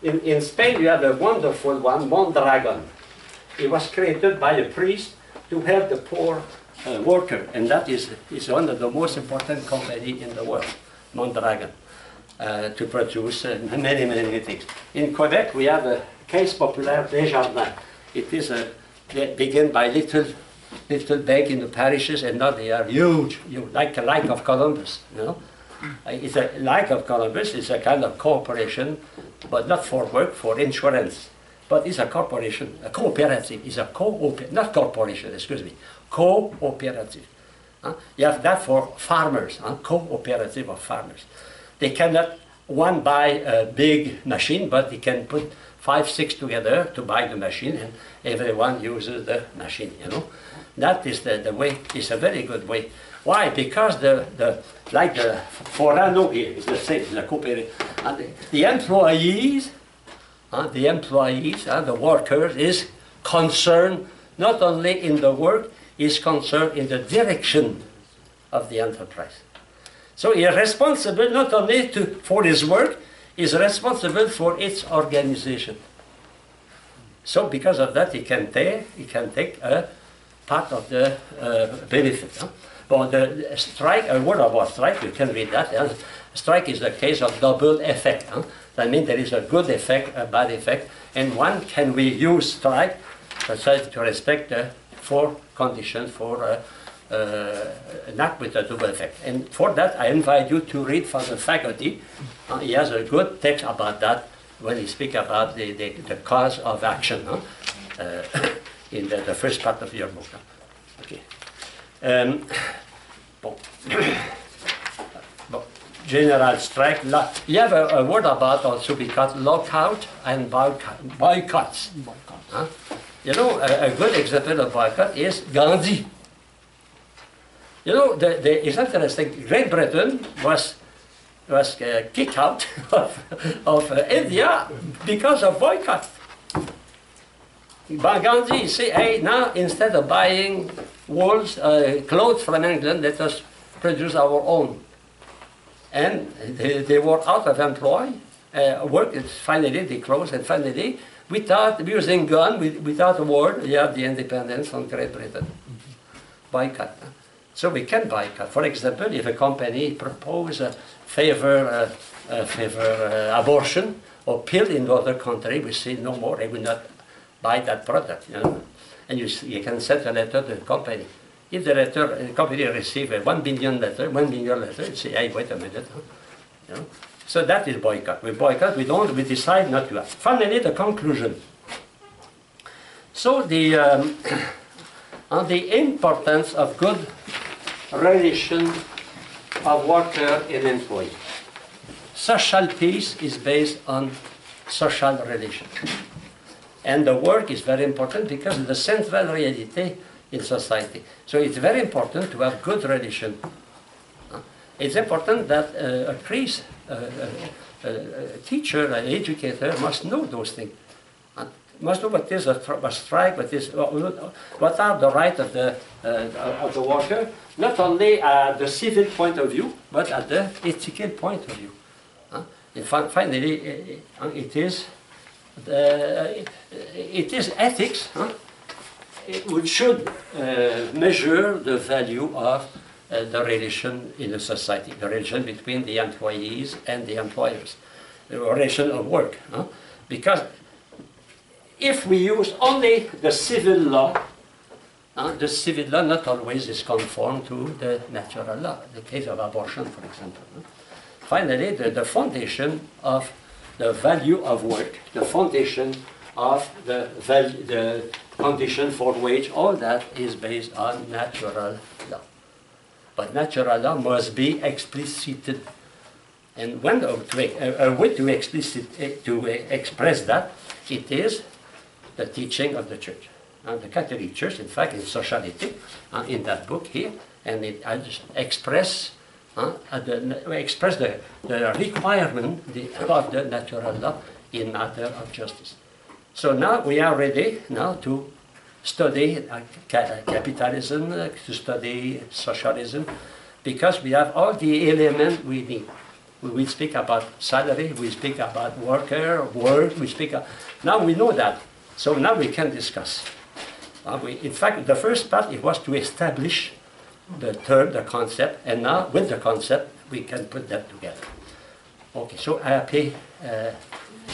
In Spain, you have a wonderful one, Mondragon. It was created by a priest to help the poor worker, and that is one of the most important companies in the world, Mondragon, to produce many things. In Quebec, we have a Caisse Populaire Desjardins. It is they begin by little bank in the parishes, and now they are huge, like of Columbus, you know. It's a like of Columbus. It's a kind of corporation, but not for work, for insurance. But it's a corporation, a cooperative. It's a not corporation, excuse me, cooperative. You have that for farmers, cooperative of farmers. They cannot one buy a big machine, but they can put 5, 6 together to buy the machine, and everyone uses the machine, you know. That is the way. It's a very good way. Why? Because like the Forano here is the same, the cooperative. And the employees, the workers is concerned not only in the work, is concerned in the direction of the enterprise. So he is responsible not only for his work, he is responsible for its organization. So because of that, he can take a part of the benefit. Huh? But the strike, a word about strike, you can read that. Strike is the case of double effect. Huh? That means there is a good effect, a bad effect, and one can we use strike to respect the four conditions for an act with a double effect. And for that, I invite you to read from the faculty. He has a good text about that when he speaks about the cause of action, huh? In the first part of your book. Huh? Okay. General strike. You have a word about also because lockout and boycotts. Huh? You know, a good example of boycott is Gandhi. You know, it's interesting. Great Britain was kicked out of India because of boycott. But Gandhi said, hey, now instead of buying wools, clothes from England, let us produce our own. And they were out of employ, work, finally they closed, and finally, without using gun, without a war, you have the independence from Great Britain. Boycott. So we can boycott. For example, if a company proposes favor abortion or pill in other country, we say no more, they will not buy that product. You know? And you can send a letter to the company. If the company receives a 1 billion letter, you say, hey, wait a minute. Huh? You know? So that is boycott. We boycott, we decide not to act. Finally, the conclusion. So on the importance of good relation of worker and employee. Social peace is based on social relations. And the work is very important because it's the central reality in society. So it's very important to have good relation. It's important that a priest, a teacher, an educator must know those things. Must know what is a strike, what are the rights of the worker, not only at the civil point of view, but at the ethical point of view. And finally, it is ethics which should measure the value of the relation in a society, the relation between the employees and the employers, the relation of work. Because if we use only the civil law not always is conform to the natural law, the case of abortion, for example. Finally, the foundation of the value of work, the foundation of the condition for wage, all that is based on natural law. But natural law must be explicited. And one a way to express that, it is the teaching of the church. And the Catholic Church, in fact, in Sociality, in that book here, and it express the requirement of the natural law in matter of justice. So now we are ready now to study capitalism, to study socialism, because we have all the elements we need. We speak about salary, we speak about work, we speak. Now we know that, so now we can discuss. In fact, the first part it was to establish the term, the concept, and now with the concept we can put that together. Okay, so happy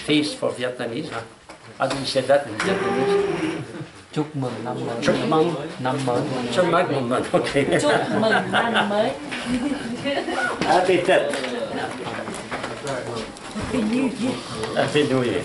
feast for Vietnamese. How do you say that in Vietnamese? Chúc mừng năm mới. Chúc mừng Năm mới. Chúc mừng năm mới. Okay. Chúc mừng năm mới. Happy Tet. Happy New Year. Happy New Year.